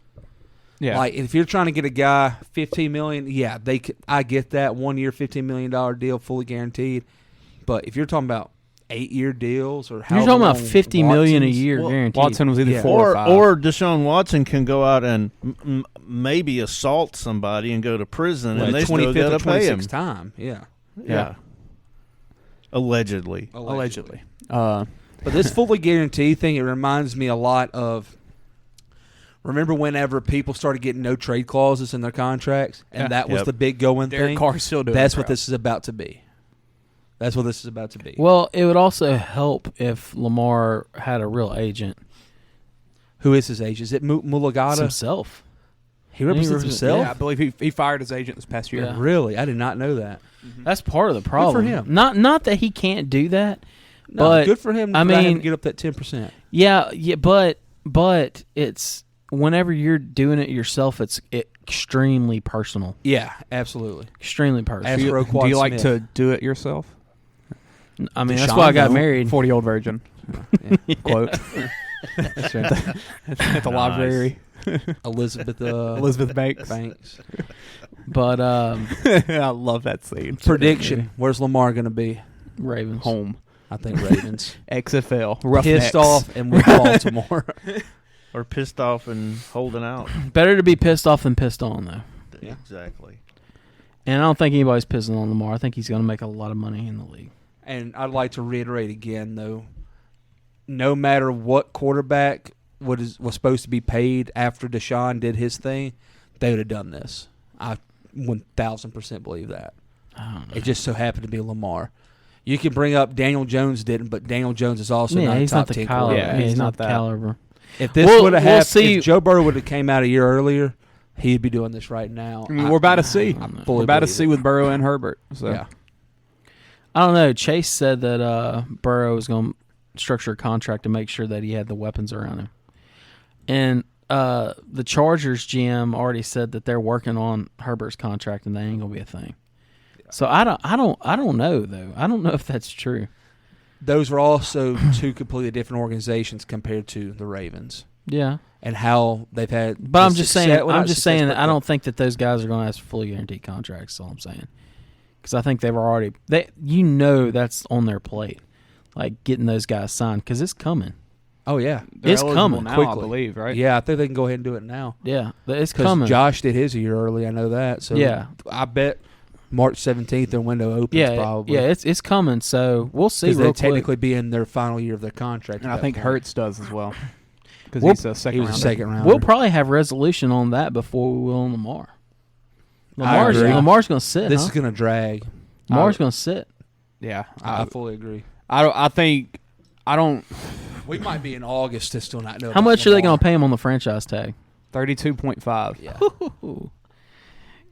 Yeah, Like if you're trying to get a guy $15 million, yeah, they could, I get that 1 year $15 million deal fully guaranteed. But if you're talking about 8-year deals or how You're talking about $50 million a year Well, guaranteed. Watson was either Yeah. 4 or 5. Or Deshaun Watson can go out and maybe assault somebody and go to prison, and they still 25th got or to pay him. 26th time. Yeah. Yeah. Allegedly. allegedly. But this fully guaranteed thing, it reminds me a lot of. Remember whenever people started getting no trade clauses in their contracts, and Yeah. that was Yep. the big going Derek thing. Carr's still doing That's the what crap. this is about to be. That's what this is about to be. Well, it would also help if Lamar had a real agent Who is his agent? Is it Mulagata? himself. He represents himself. Yeah, I believe he fired his agent this past year. Yeah. Really, I did not know that. That's part of the problem. him. Not that he can't do that, No, but good for him. I for not having mean, to get up that 10%. yeah, but it's whenever you're doing it yourself, it's extremely personal. Yeah, absolutely. Extremely personal. Ask Roquan Do you like Smith. to do it yourself? I mean, that's Deshaun, why I got though. married. 40-year-old virgin. Yeah. Quote. That's right. At the library. Elizabeth Elizabeth Banks. Banks. But I love that scene. Prediction: where's Lamar going to be? Ravens. Home. I think Ravens. XFL. Roughnecks. Pissed off and with Baltimore. Or pissed off and holding out. Better to be pissed off than pissed on, though. Yeah. Exactly. And I don't think anybody's pissing on Lamar. I think he's going to make a lot of money in the league. And I'd like to reiterate again, though, no matter what quarterback was supposed to be paid after Deshaun did his thing, they would have done this. I 1,000% believe that. I don't know. It just so happened to be Lamar. You can bring up Daniel Jones didn't, but Daniel Jones is also Yeah, not a he's top not the 10 caliber. quarterback. Yeah, he's not that. the caliber. If this We'll- would have we'll happened, see. if Joe Burrow would have came out a year earlier, he'd be doing this right now. I mean, we're about to see. fully We're about to believe see it. with Burrow and Herbert. So. Yeah. I don't know. Chase said that Burrow was going to structure a contract to make sure that he had the weapons around him. And the Chargers GM already said that they're working on Herbert's contract and that ain't going to be a thing. So I don't know though. I don't know if that's true. Those were also two completely different organizations compared to the Ravens Yeah. and how they've had. But the I'm just success- saying. well, I'm not just success, saying but that I don't think that those guys are going to ask for fully guaranteed contracts. That's all I'm saying. Because I think they've already. That's on their plate, like getting those guys signed because it's coming. Oh yeah, They're It's eligible coming now, quickly. I believe, right? Yeah, I think they can go ahead and do it now. Yeah, it's Because coming. Josh did his a year early. I know that. So Yeah. I bet March 17th their window opens. yeah, probably. yeah, it's coming. So we'll see. Because Real they quick. technically be in their final year of their contract. And at I that think point. Hurts does as well. Because We'll- he's a second He was a rounder. second round. We'll probably have resolution on that before we will on Lamar. I agree. Lamar's going to sit. This huh? is going to drag. Lamar's going to sit. Yeah. I fully agree. I think I don't. We might be in August to still not know. How much are they going to pay him on the franchise tag? 32.5. Yeah. Ooh.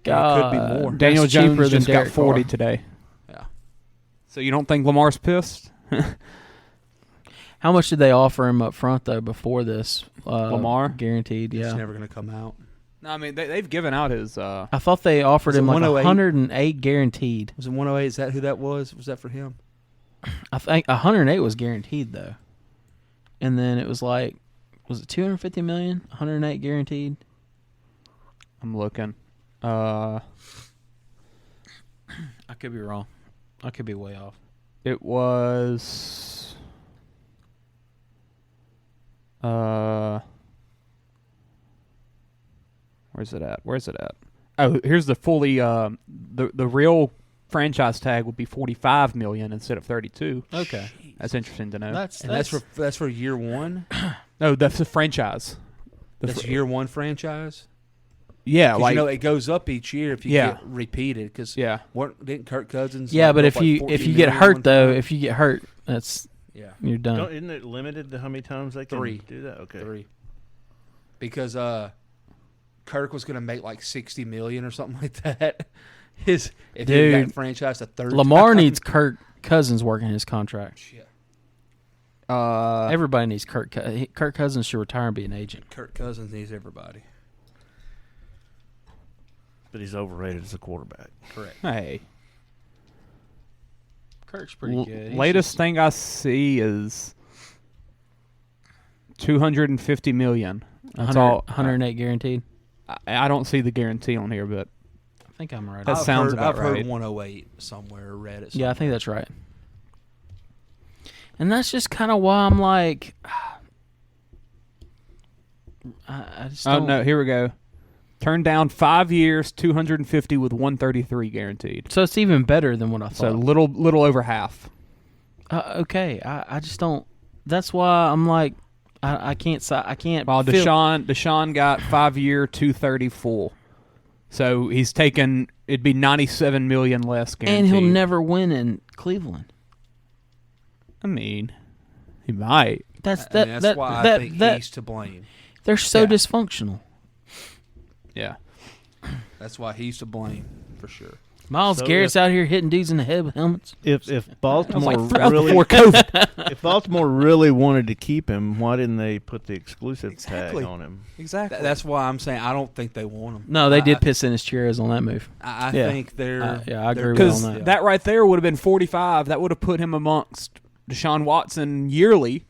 God, God, it could be more. Daniel that's cheaper Jones than just got Derek 40 Carr. today. Yeah. So you don't think Lamar's pissed? How much did they offer him up front though before this? Lamar? Guaranteed. It's Yeah. never going to come out. No, I mean they've given out his. I thought they offered Was it him like 108? 108 guaranteed. Was it 108? Is that who that was? Was that for him? I think 108 was guaranteed though, and then it was like, was it 250 million? 108 guaranteed. I'm looking. I could be wrong. I could be way off. It was. Where's it at? Oh, here's the fully the real franchise tag would be $45 million instead of $32. Okay, that's interesting to know. That's for year one. No, that's the franchise. That's year one franchise. Yeah, like it goes up each year if you get repeated. Because didn't Kirk Cousins? Yeah, but if you get hurt that's you're done. Isn't it limited to how many times they can do that? Okay, 3. Because Kirk was going to make like $60 million or something like that. If he got franchised a third Lamar time. needs Kirk Cousins working his contract. Shit. Everybody needs Kirk Cousins should retire and be an agent. Kirk Cousins needs everybody. But he's overrated as a quarterback. Correct. Hey. Kirk's pretty good. Latest thing I see is $250 million. That's all. 108 guaranteed. I don't see the guarantee on here, but I think I'm right. That sounds about I've right. heard 108 somewhere or read it. Yeah, I think that's right. And that's just kind of why I'm like, I just don't. Oh no, here we go. Turned down 5 years, 250 with 133 guaranteed. So it's even better than what I thought. So little over half. Okay, I just don't. That's why I'm like, I can't. While Deshaun got 5 year, 230 full. So he's taken. It'd be $97 million less guaranteed. And he'll never win in Cleveland. I mean, he might. That's why I think he's to blame. They're so dysfunctional. Yeah. That's why he's to blame, for sure. Miles Garrett's out here hitting dudes in the head with helmets. If Baltimore before COVID. If Baltimore really wanted to keep him, why didn't they put the exclusive tag on him? Exactly. That's why I'm saying I don't think they want him. No, they did piss in his chairs on that move. I think they're. I agree with because on that. That right there would have been 45. That would have put him amongst Deshaun Watson yearly,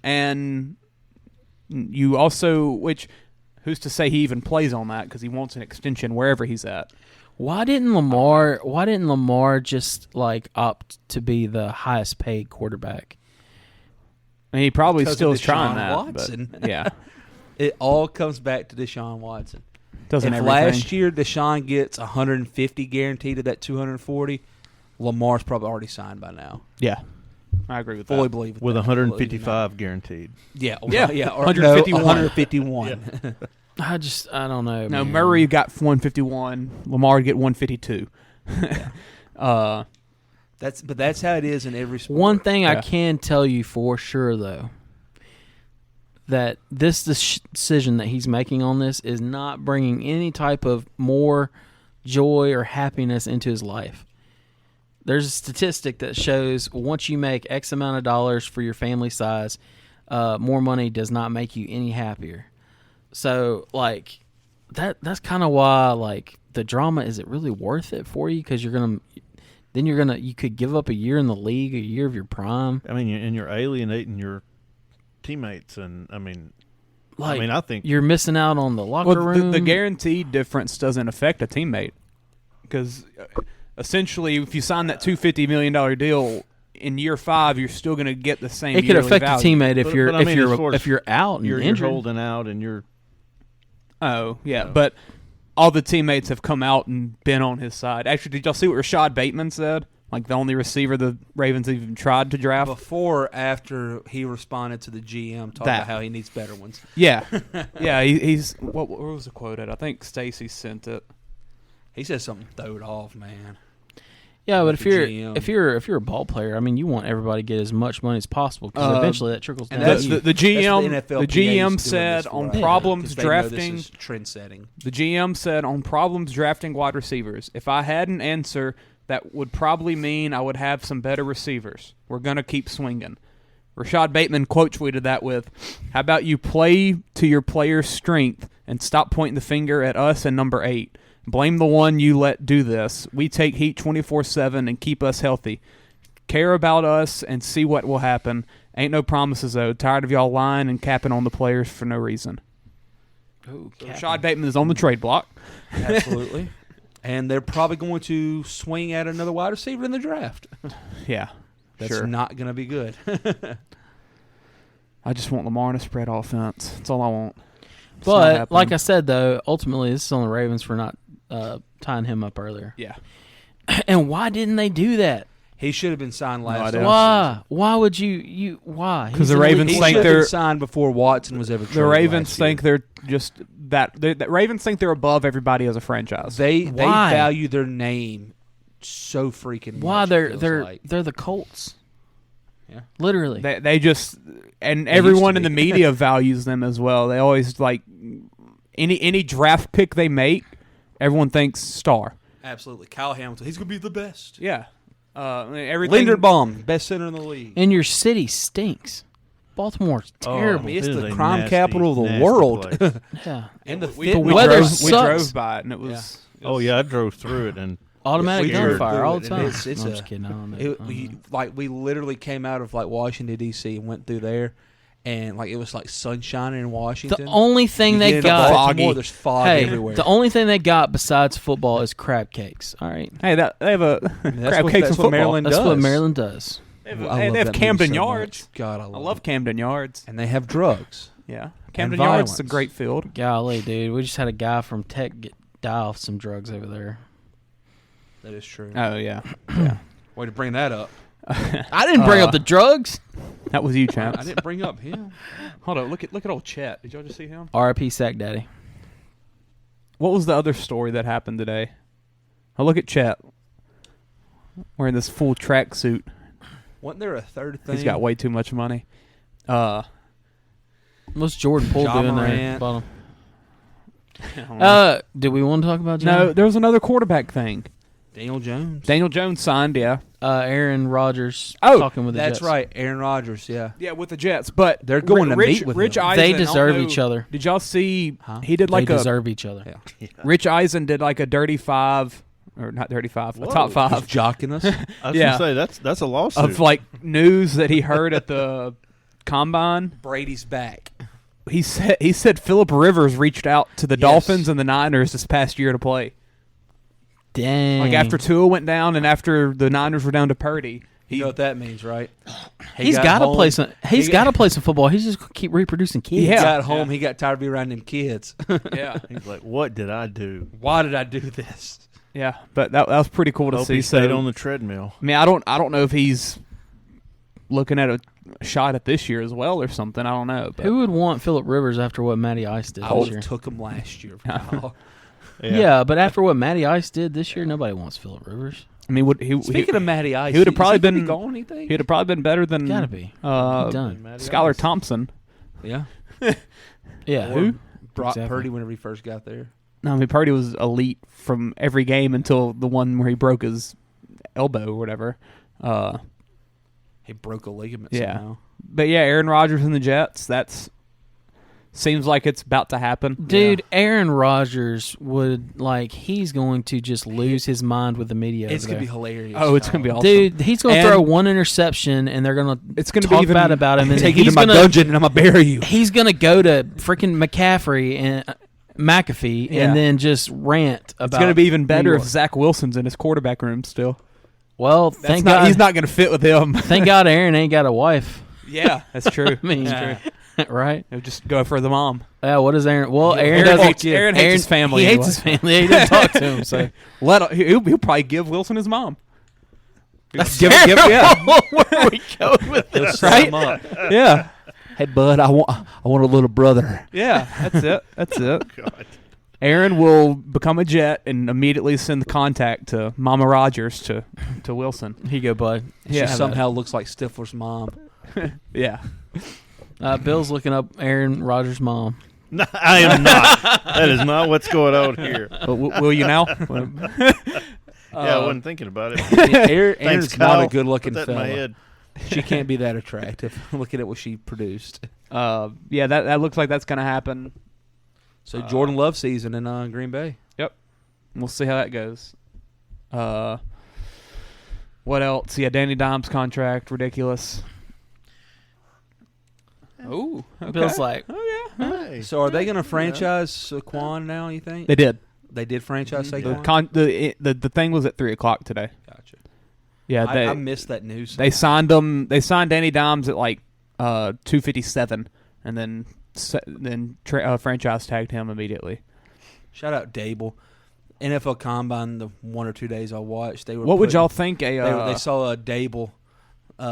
and you also who's to say he even plays on that because he wants an extension wherever he's at. Why didn't Lamar just like opt to be the highest paid quarterback? And he probably Because still of is trying Deshaun that. Watson. But, yeah. It all comes back to Deshaun Watson. Doesn't if everything. last year Deshaun gets 150 guaranteed of that 240, Lamar's probably already signed by now. Yeah. I agree with Fully that. believe with that. 155 guaranteed. Yeah, or 151. 151. I don't know. No, man. Murray got 151. Lamar would get 152. That's how it is in every sport. One thing I can tell you for sure, though, that this decision that he's making on this is not bringing any type of more joy or happiness into his life. There's a statistic that shows once you make X amount of dollars for your family size, more money does not make you any happier. So, like, that's kind of why, like, the drama, is it really worth it for you? Because you could give up a year in the league, a year of your prime. I mean, and you're alienating your teammates, and I think you're missing out on the locker room. The guaranteed difference doesn't affect a teammate because essentially, if you sign that $250 million deal in year 5, you're still going to get the same. It could affect value. a teammate if you're out and you're injured. holding out and you're. Oh yeah, but all the teammates have come out and been on his side. Actually, did y'all see what Rashad Bateman said? Like the only receiver the Ravens even tried to draft. Before, after he responded to the GM talking about how he needs better ones. Yeah, yeah. He's where was the quote at? I think Stacy sent it. He said something throwed off, man. Yeah, but if you're a ball player, I mean, you want everybody to get as much money as possible because eventually that trickles down. And the GM said on problems drafting trend setting. The GM said on problems drafting wide receivers, if I had an answer, that would probably mean I would have some better receivers. We're gonna keep swinging. Rashad Bateman quote tweeted that with, "How about you play to your player's strength and stop pointing the finger at us and number 8. Blame the one you let do this. We take heat 24/7 and keep us healthy. Care about us and see what will happen. Ain't no promises, though. Tired of y'all lying and capping on the players for no reason." Ooh, so Rashad Bateman is on the trade block. Absolutely. And they're probably going to swing at another wide receiver in the draft. Yeah, That's not going to be good. I just want Lamar in a spread offense. That's all I want. But happening. like I said, though, ultimately this is on the Ravens for not tying him up earlier. Yeah. And why didn't they do that? He should have been signed last. Why? Why would you? Why? Because the Ravens He think should have they're been signed before Watson was ever. the Ravens think they're just that. The Ravens think they're above everybody as a franchise. They Why? value their name so freaking. Why much, they're it feels they're like. they're the Colts. Yeah. Literally. They just and They everyone used in to the be. media values them as well. They always like any draft pick they make, everyone thinks star. Absolutely, Kyle Hamilton. He's gonna be the best. Yeah. Everything. Linderbaum, best center in the league. And your city stinks. Baltimore's terrible. It's It is the a crime nasty, capital of the nasty world. place. Yeah. And the We, fit we, weather drove, we sucks. drove by it and it was. Oh yeah, I drove through it and Automatic We drove gunfire through all it, the and time. it's No, I'm a- just kidding. I don't know. we literally came out of like Washington D.C. and went through there, and like it was like sunshine in Washington. The only thing You they get into got, Baltimore, there's fog hey, everywhere. the only thing they got besides football is crab cakes. All right, Hey, they have a crab cakes that's and what Maryland that's does. what Maryland does. They have, I love they have that movie Camden so Yards. much. God, I I love love it. Camden Yards. And they have drugs. Yeah, Camden And Yards is a violence. great field. Golly, dude, we just had a guy from Tech die off some drugs over there. That is true. Oh yeah, yeah. Way to bring that up. I didn't bring up the drugs. That was you, Chance. I didn't bring up him. Hold on, look at old Chet. Did y'all just see him? R.I.P. Sack Daddy. What was the other story that happened today? Oh, look at Chet wearing this full tracksuit. Wasn't there a third thing? He's got way too much money. What's Jordan Poole Ja doing there? Morant. Bottom? I don't know. Do we want to talk about No, John? there was another quarterback thing. Daniel Jones. Daniel Jones signed, yeah. Aaron Rodgers Oh, talking with the That's Jets. right. Aaron Rodgers, yeah. Yeah, with the Jets, but They're going to Rich, meet with Rich him. Eisen. They I don't deserve know- each other. Did y'all see? Huh? He did like they a deserve each other. Yeah. Rich Eisen did like a dirty five, or not dirty five, a top He's five jocking us. I was Yeah. gonna say that's a lawsuit. of like news that he heard at the combine. Brady's back. He said Phillip Rivers reached out to the Yes. Dolphins and the Niners this past year to play. Dang. Like after Tua went down and after the Niners were down to Purdy. You know what that means, right? He's got to home. play some. He's He got to play some football. He's just gonna keep reproducing kids. He Yeah. got home. He got tired of being around them kids. Yeah, He's like, what did I do? Why did I do this? yeah, but that was pretty cool to Hope see. he stayed So, on the treadmill. I mean, I don't know if he's looking at a shot at this year as well or something. I don't know. But Who would want Phillip Rivers after what Matty Ice did I this would year? have took him last year. Yeah, but after what Matty Ice did this year, nobody wants Phillip Rivers. I mean, Speaking of Matty Ice, he would have probably is he gonna been be gone. You think? He'd have probably been better than Gotta be. Uh, He's done. Skylar Thompson. Yeah. Yeah, Or who? Brock Exactly. Purdy whenever he first got there. No, I mean Purdy was elite from every game until the one where he broke his elbow or whatever. He broke a ligament Yeah. somehow. But yeah, Aaron Rodgers and the Jets. That's seems like it's about to happen. Dude, Aaron Rodgers would he's going to just lose his mind with the media. It's over gonna be there. hilarious. Oh, it's gonna be awesome. Dude, he's going to And throw one interception, and they're going to It's gonna talk be even bad about him. And Take you to he's my gonna, dungeon and I'm gonna bury you. He's going to go to freaking McCaffrey and McAfee, Yeah. and then just rant about. It's gonna be even better New if York. Zach Wilson's in his quarterback room still. Well, That's thank not, God he's not gonna fit with him. Thank God Aaron ain't got a wife. Yeah, that's true. I mean, That's true. right? He'll just go for the mom. Yeah. What is Aaron? Well, Aaron Aaron doesn't. hates- Aaron hates his family He anyway. hates his family. He doesn't talk to him. So He'll probably give Wilson his mom. that's Give it, yeah, Where are we going with He'll this? set right? him up. Yeah, Hey bud, I want a little brother. yeah. That's it. That's it. God. Aaron will become a Jet and immediately send the contact to Mama Rogers to Wilson. Here you go, bud. She Yeah. somehow looks like Stifler's mom. Yeah. Bill's looking up Aaron Rodgers' mom. No, I am not. That is not what's going on here. But will you now? Yeah, I wasn't thinking about it. Aaron's Thanks, not Kyle. a good looking Put that in my fella. head. She can't be that attractive. Looking at what she produced. Yeah, that looks like that's going to happen. So Jordan Love season in Green Bay. Yep. We'll see how that goes. What else? Yeah, Danny Dimes contract, ridiculous. Oh, okay. Bill's like, Oh yeah. Hey. So are they going to franchise Saquon now? You think They did. they did franchise The Saquon? the thing was at 3:00 today. Gotcha. Yeah, I missed that news. they signed them. They signed Danny Dimes at like 257, and then franchise tagged him immediately. Shout out Dable. NFL Combine, the 1 or 2 days I watched, they were. What would y'all think? They saw a Dable.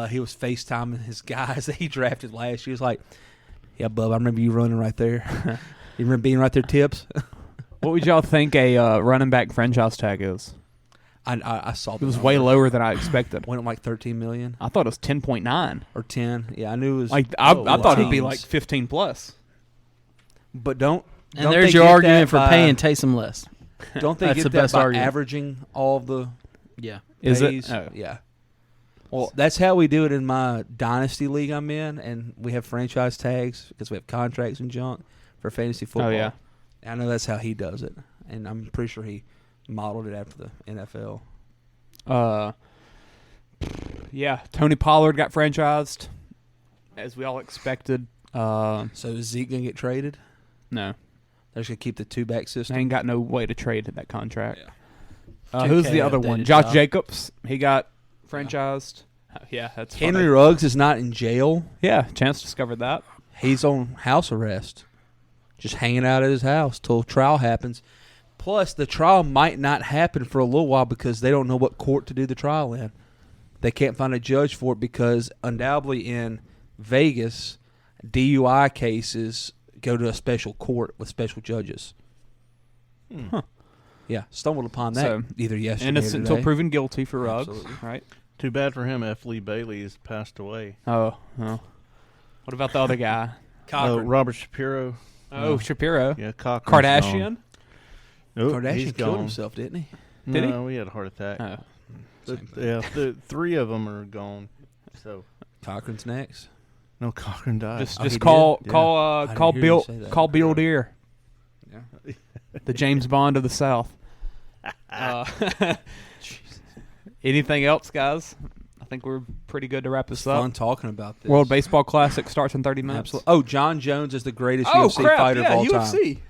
He was FaceTiming his guys that he drafted last year. He was like, "Yeah, bub, I remember you running right there. You remember being right there, Tips." What would y'all think a running back franchise tag is? I saw it was way lower than I expected. Went up like $13 million. I thought it was 10.9 or 10. Yeah, I knew it was like I thought it'd be like 15 plus. But don't there's your argument for paying Taysom less. Don't they That's get the that best by argument. averaging all of the Is pays? it? Oh. Yeah. Well, that's how we do it in my dynasty league I'm in, and we have franchise tags because we have contracts and junk for fantasy football. Oh, yeah. I know that's how he does it, and I'm pretty sure he modeled it after the NFL. Yeah, Tony Pollard got franchised, as we all expected. So is Zeke gonna get traded? No, they're just gonna keep the 2-back system. They ain't got no way to trade that contract. Yeah. Who's the other one? Josh Jacobs. He got franchised. Yeah, that's Henry funny. Ruggs is not in jail. Yeah, Chance discovered that. He's on house arrest, just hanging out at his house till trial happens. Plus, the trial might not happen for a little while because they don't know what court to do the trial in. They can't find a judge for it because undoubtedly in Vegas, DUI cases go to a special court with special judges. Huh. Yeah, stumbled upon that So, either yesterday innocent or until today. proven guilty for Ruggs, Absolutely. right? Too bad for him. F. Lee Bailey has passed away. Oh. What about the other guy? Robert Shapiro. Oh, Shapiro. Yeah, Cochran's Kardashian. gone. Nope, Kardashian he's killed gone. himself, didn't he? Did he? No, he had a heart attack. Oh. The 3 of them are gone. So Cochran's next. no, Cochran died. Just he call did? call I call didn't hear you Bill say that. call Bill Deere, Yeah. the James Bond of the South. Anything else, guys? I think we're pretty good to wrap this up. Fun talking about this. World Baseball Classic starts in 30 minutes. Absolutely. Oh, John Jones is the greatest Oh, UFC crap. fighter Yeah, of all UFC. time.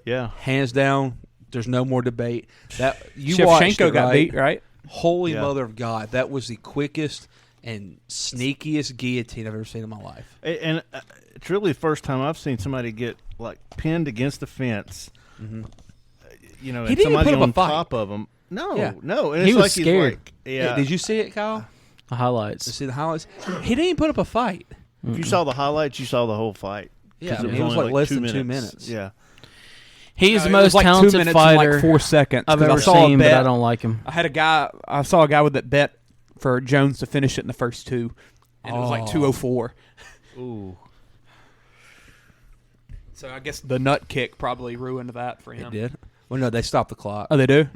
Yeah. Hands down, there's no more debate. That you Shevchenko watched it, got right? beat, right? Holy Yeah. mother of God. That was the quickest and sneakiest guillotine I've ever seen in my life. And it's really the first time I've seen somebody get like pinned against the fence. You know, He and didn't even somebody put up a on fight. top of him. No, Yeah. no. And He it's was like scared. He's like, yeah. Hey, did you see it, Kyle? The You highlights. see the highlights? He didn't even put up a fight. If you saw the highlights, you saw the whole fight. Yeah, 'Cause I mean, it was only like less 2 than 2 minutes. Yeah. He's the It most was like 2 talented minutes fighter and like 4 seconds. I've 'cause I ever saw a seen, but bet. I don't like him. I saw a guy with that bet for Jones to finish it in the first 2, and it was like 204. Ooh. So I guess the nut kick probably ruined that for him. It did. Well, no, they stopped the clock Oh, they do?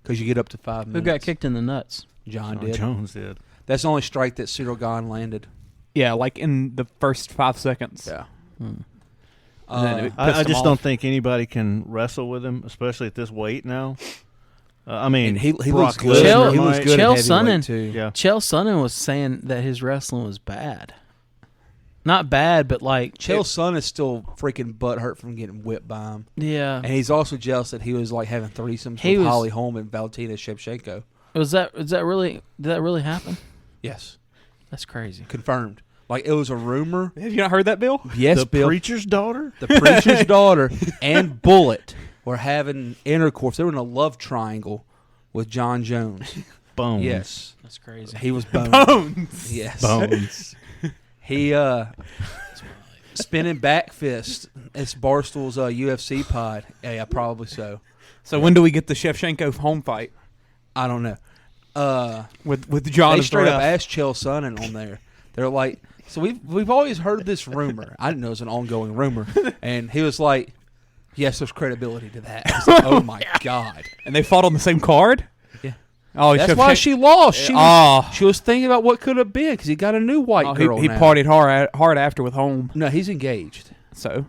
because you get up to 5 Who minutes. got kicked in the nuts? John Oh, did. Jones did. That's the only strike that Cyril Gahn landed. Yeah, like in the first 5 seconds. Yeah. And then it I pissed him just off. don't think anybody can wrestle with him, especially at this weight now. I mean, And he Brock looks good. Chael- He looks might- good Chael at heavyweight Sonnen. too. Yeah. Chael Sonnen was saying that his wrestling was bad. Not bad, but like Chael's son is still freaking butthurt from getting whipped by him. yeah. And he's also jealous that he was like having threesomes He with was- Holly Holm and Valentina Shevchenko. Was that really? Did that really happen? Yes. That's crazy. Confirmed. Like it was a rumor. Have you not heard that, Bill? Yes, the Bill. preacher's daughter? The preacher's daughter and Bullet were having intercourse. They were in a love triangle with John Jones. Bones. Yes. That's crazy. He was boned. Bones. Yes. Bones. He spinning back fist. It's Barstool's UFC pod. Yeah, probably so. So when do we get the Shevchenko home fight I don't know. with John They as the straight up ref? asked Chael Sonnen on there. They're like, so we've always heard this rumor. I didn't know it was an ongoing rumor, and he was like, yes, there's credibility to that. I was like, oh my God. And they fought on the same card? Yeah. Oh, That's why she lost. She was thinking about what could have been because he got a new white girl. He now. partied hard after with home. No, he's engaged. So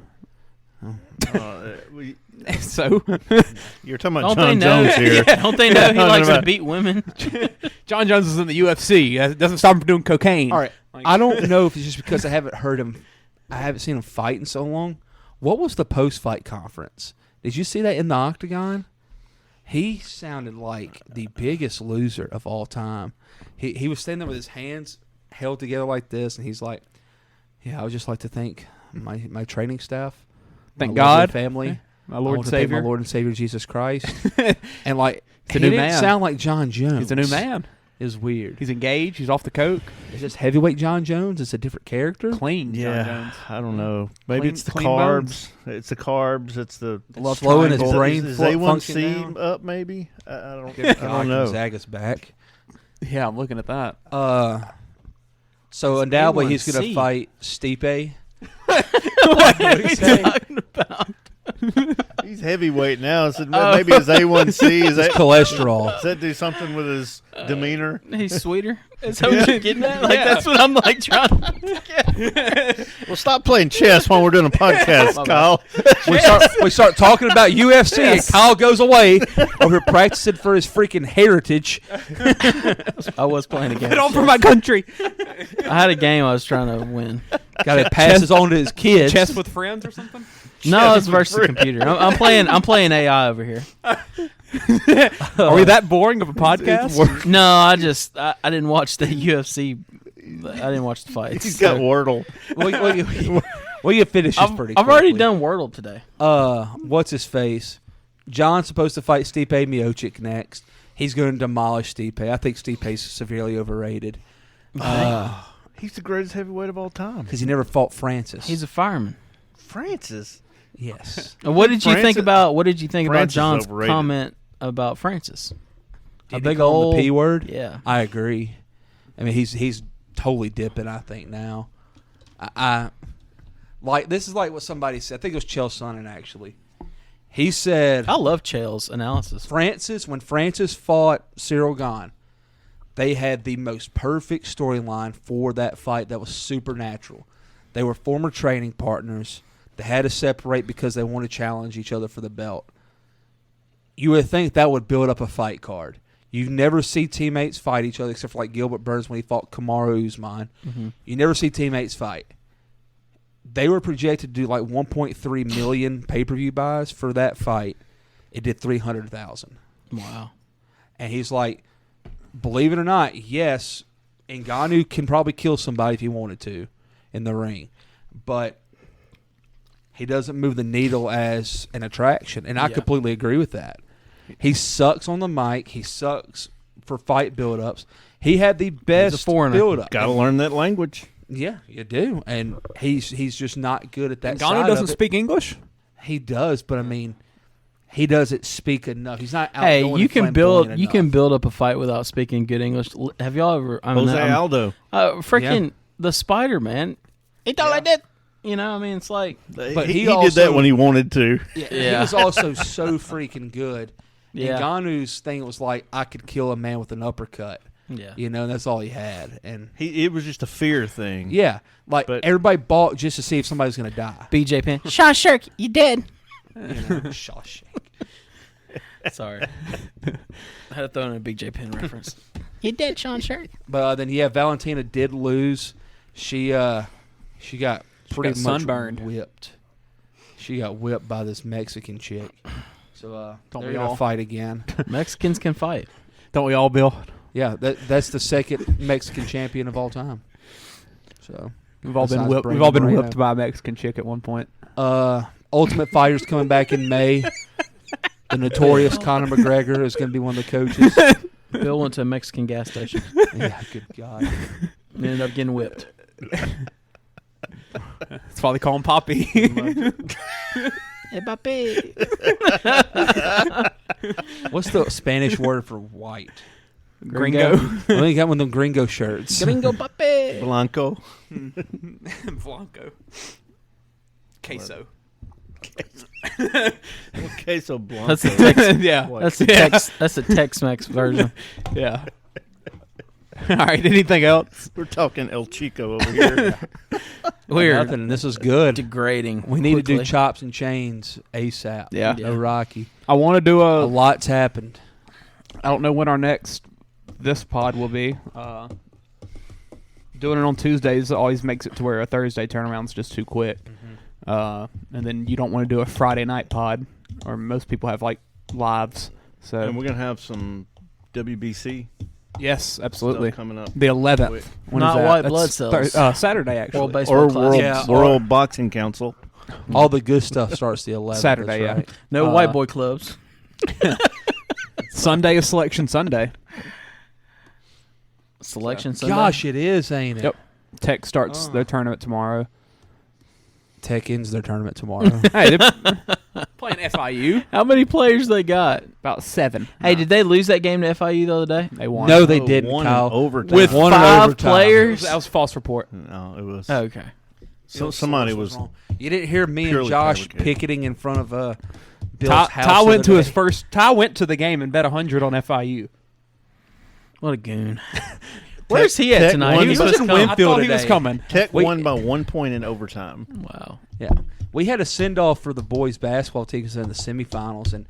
We- so You're talking Don't about they John know? Jones here. Yeah, don't they know he Talking likes to about- beat women? John Jones is in the UFC. That doesn't stop him from doing cocaine. All right. Like- I don't know if it's just because I haven't heard him. I haven't seen him fight in so long. What was the post-fight conference? Did you see that in the octagon? He sounded like the biggest loser of all time. He was standing there with his hands held together like this, and he's like, "Yeah, I would just like to thank my training staff. Thank my lovely God. family. My I Lord want and to thank Savior. my Lord and Savior Jesus Christ. And like, He's a he new didn't man. sound like John Jones. He's a new man. Is weird. He's engaged. He's off the coke. Is this heavyweight John Jones? It's a different character. Clean Yeah, John Jones. I don't know. Maybe Clean- it's the clean carbs. bones. It's the carbs. It's the Slowing his triangle. brain Is function A1C down? up? Maybe I don't. Good I God, don't know. Gonzaga's back. Yeah, I'm looking at that. So undoubtedly he's going A1C. to fight Stipe. What are you talking about? He's heavyweight now, so maybe his A1C is that Cholesterol. Does that do something with his demeanor? He's sweeter. Is that what you're getting at? Like that's what I'm like trying to Well, stop playing chess while we're doing a podcast, Kyle. We start talking about UFC and Kyle goes away over here practicing for his freaking heritage. I was playing a game. Get on for my country. I had a game I was trying to win. Got to pass this on to his kids. Chess with friends or something? No, it's versus the computer. I'm playing AI over here. Are we that boring of a podcast? No, I didn't watch the UFC. I didn't watch the fights. He's got Wordle. Well, you finish this pretty I've already quickly. done Wordle today. What's his face? John's supposed to fight Stipe Miocic next. He's going to demolish Stipe. I think Stipe's severely overrated. He's the greatest heavyweight of all time. Because he never fought Francis. He's a fireman. Francis. Yes. What did you think about Francis John's overrated. comment about Francis? A big old the P word. Yeah, I agree. I mean, he's totally dipping. I think now. I like this is like what somebody said. I think it was Chael Sonnen actually. He said, I love Chael's analysis. when Francis fought Cyril Gane, they had the most perfect storyline for that fight that was supernatural. They were former training partners. They had to separate because they want to challenge each other for the belt. You would think that would build up a fight card. You never see teammates fight each other except for like Gilbert Burns when he fought Kamaru Usman. Mm-hmm. You never see teammates fight. They were projected to do like 1.3 million pay-per-view buys for that fight. It did 300,000. Wow. And he's like, believe it or not, yes, Ngannou can probably kill somebody if he wanted to in the ring. But he doesn't move the needle as an attraction. And I completely agree with that. He sucks on the mic. He sucks for fight build-ups. He had the best build-up. Got to learn that language. Yeah, you do. And he's just not good at that Ngannou side doesn't of it. speak English? He does, but I mean, he doesn't speak enough. He's not outgoing. Hey, you and can flamboyant build enough. up a fight without speaking good English. Have y'all ever? Jose Aldo. Freaking the Spider Man. He talk like that. You know, I mean, it's like. But he also did that when he wanted to. Yeah, he was also so freaking good. Yeah. Ngannou's thing was like, I could kill a man with an uppercut. Yeah. You know, that's all he had. And It was just a fear thing. yeah, like But- everybody bought just to see if somebody was going to die. BJ Penn. Sean Shirk, you dead. You know, Shawshank. Sorry. I had to throw in a BJ Penn reference. You dead, Sean Shirk. But then, yeah, Valentina did lose. She got pretty much sunburned. whipped. She got whipped by this Mexican chick. So Don't they're we going all? to fight again. Mexicans can fight. Don't we all, Bill? Yeah, that's the second Mexican champion of all time. So We've all been besides whipped. We've Brandon all been Moreno. whipped by a Mexican chick at one point. Ultimate Fighter's coming back in May. The notorious Conor McGregor is going to be one of the coaches. Bill went to a Mexican gas station Yeah, good God. and ended up getting whipped. That's why they call him Poppy. Hey, papi. What's the Spanish word for white? Gringo. I think got one of them gringo shirts. Gringo papi. Blanco. Blanco. Queso. Queso Blanco. That's the Tex. Yeah. That's the Tex. That's the Tex-Mex version. Yeah. All right. Anything else? We're talking El Chico over here. Weird. Nothing. This is good. Degrading. We need to do quickly. chops and chains ASAP. Yeah. No Rocky. I want to do A lot's happened. I don't know when our next this pod will be. Doing it on Tuesdays always makes it to where a Thursday turnaround's just too quick. And then you don't want to do a Friday night pod, or most people have like lives. So And we're going to have some WBC Yes, absolutely. Stuff coming up The 11th. quick. When Not is that? white That's blood cells. Saturday, actually. World Baseball Or Classic. World Boxing Council. All the good stuff starts the 11th. Saturday, that's right. No white boy clubs. Sunday is Selection Sunday. Selection Sunday. Gosh, it is, ain't it? Yep. Tech starts their tournament tomorrow. Tech ends their tournament tomorrow. Hey, they're playing FIU. How many players they got? About 7. Hey, did they lose that game to FIU the other day? They won. No, they didn't, One Kyle. in overtime. With One in 5 overtime. players? That was false report. No, it was. Okay. So somebody was. wrong. You didn't hear me and purely Josh fabricated. picketing in front of Bill's Ty, house. Ty the went other to his day. first. Ty went to the game and bet 100 on FIU. What a goon. Where's he at Tech tonight? won He was by- supposed to come. I thought he was coming. Tech Wait. won by 1 point in overtime. Wow. Yeah, we had a send off for the boys basketball team in the semifinals, and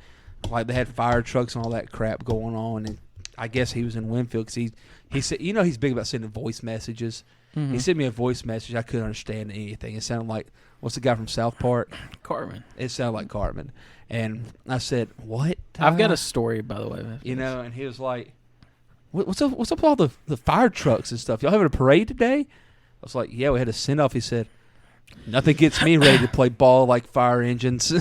like they had fire trucks and all that crap going on. And I guess he was in Winfield because he said, you know, he's big about sending voice messages. He sent me a voice message. I couldn't understand anything. It sounded like, what's the guy from South Park? Cartman. It sounded like Cartman. And I said, what? I've got a story, by the way. You know, and he was like, what's up with all the fire trucks and stuff? Y'all having a parade today? I was like, yeah, we had a send-off. He said, nothing gets me ready to play ball like fire engines.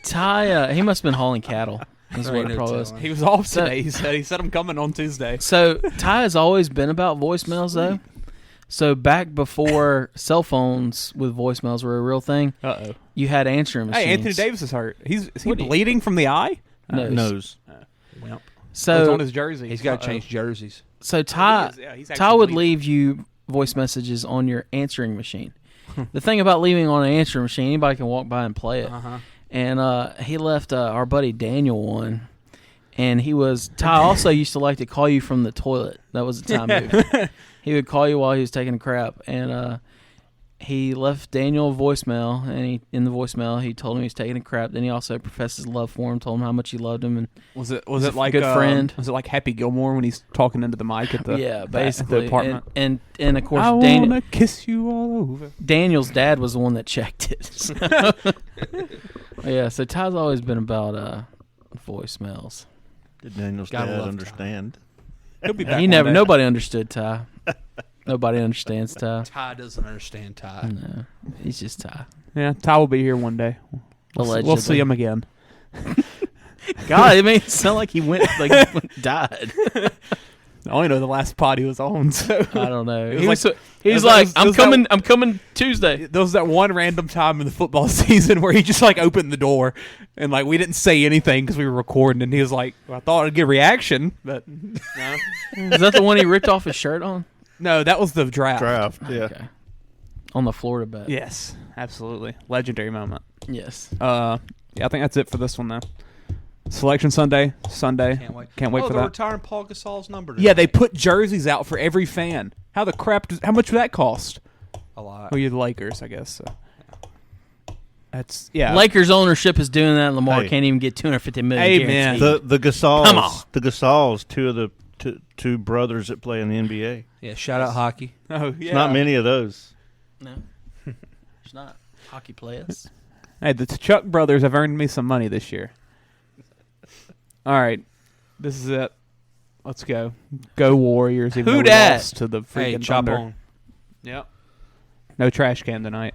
Ty, he must have been hauling cattle. That's what it probably was. He was off today. He said I'm coming on Tuesday. So Ty has always been about voicemails, though. So back before cell phones with voicemails were a real thing, you had answering machines. Hey, Anthony Davis is hurt. Is he What do you- bleeding from the eye? Nose. Well, So it's on his jersey. he's got to change jerseys. So Ty, he's Ty actually would bleeding. leave you voice messages on your answering machine. The thing about leaving on an answering machine, anybody can walk by and play it. And he left our buddy Daniel one. And Ty also used to like to call you from the toilet. That was the time move. He would call you while he was taking a crap. And he left Daniel a voicemail. And in the voicemail, he told him he was taking a crap. Then he also professed his love for him, told him how much he loved him. And Was it a like good friend. Was it like Happy Gilmore when he's talking into the mic at the yeah, at basically. the apartment? And of course, I Daniel. wanna kiss you all over. Daniel's dad was the one that checked it. So. Yeah, so Ty's always been about voicemails. Did Daniel's Gotta dad love understand? He'll be back. He one never. day. Nobody understood Ty. Nobody understands Ty. Ty doesn't understand Ty. No, he's just Ty. Yeah, Ty will be here one day. We'll see him again. God, it made it sound like he died. I only know the last pod he was on. So I don't know. It He was was, like- he was it like, was- it "I'm was coming. that- I'm coming Tuesday." there was that one random time in the football season where he just like opened the door and like we didn't say anything because we were recording, and he was like, well, "I thought I'd get a reaction, but no." Is that the one he ripped off his shirt on? No, that was the draft. Yeah. Okay. On the Florida bet. Yes, absolutely, legendary moment. Yes. Yeah, I think that's it for this one though. Selection Sunday. Can't wait. Can't wait for they're that. retiring Paul Gasol's number today. Yeah, they put jerseys out for every fan. How much would that cost? a lot. Well, you're the Lakers, I guess. So. That's Lakers ownership is doing that. And Lamar Hey. can't even get $250 million. Hey, guaranteed. man. The Gasols. Come on. The Gasols, two of the two brothers that play in the NBA. Yeah, shout out hockey. Oh, yeah. There's not many of those. No, it's not hockey players. Hey, the Chuck brothers have earned me some money this year. All right, this is it. Let's go. Go Warriors. Even Who though we dat? lost to the freaking Hey, chop Thunder. on. Yep. No trash can tonight.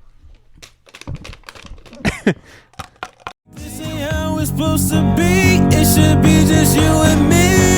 This ain't how it's supposed to be. It should be just you and me.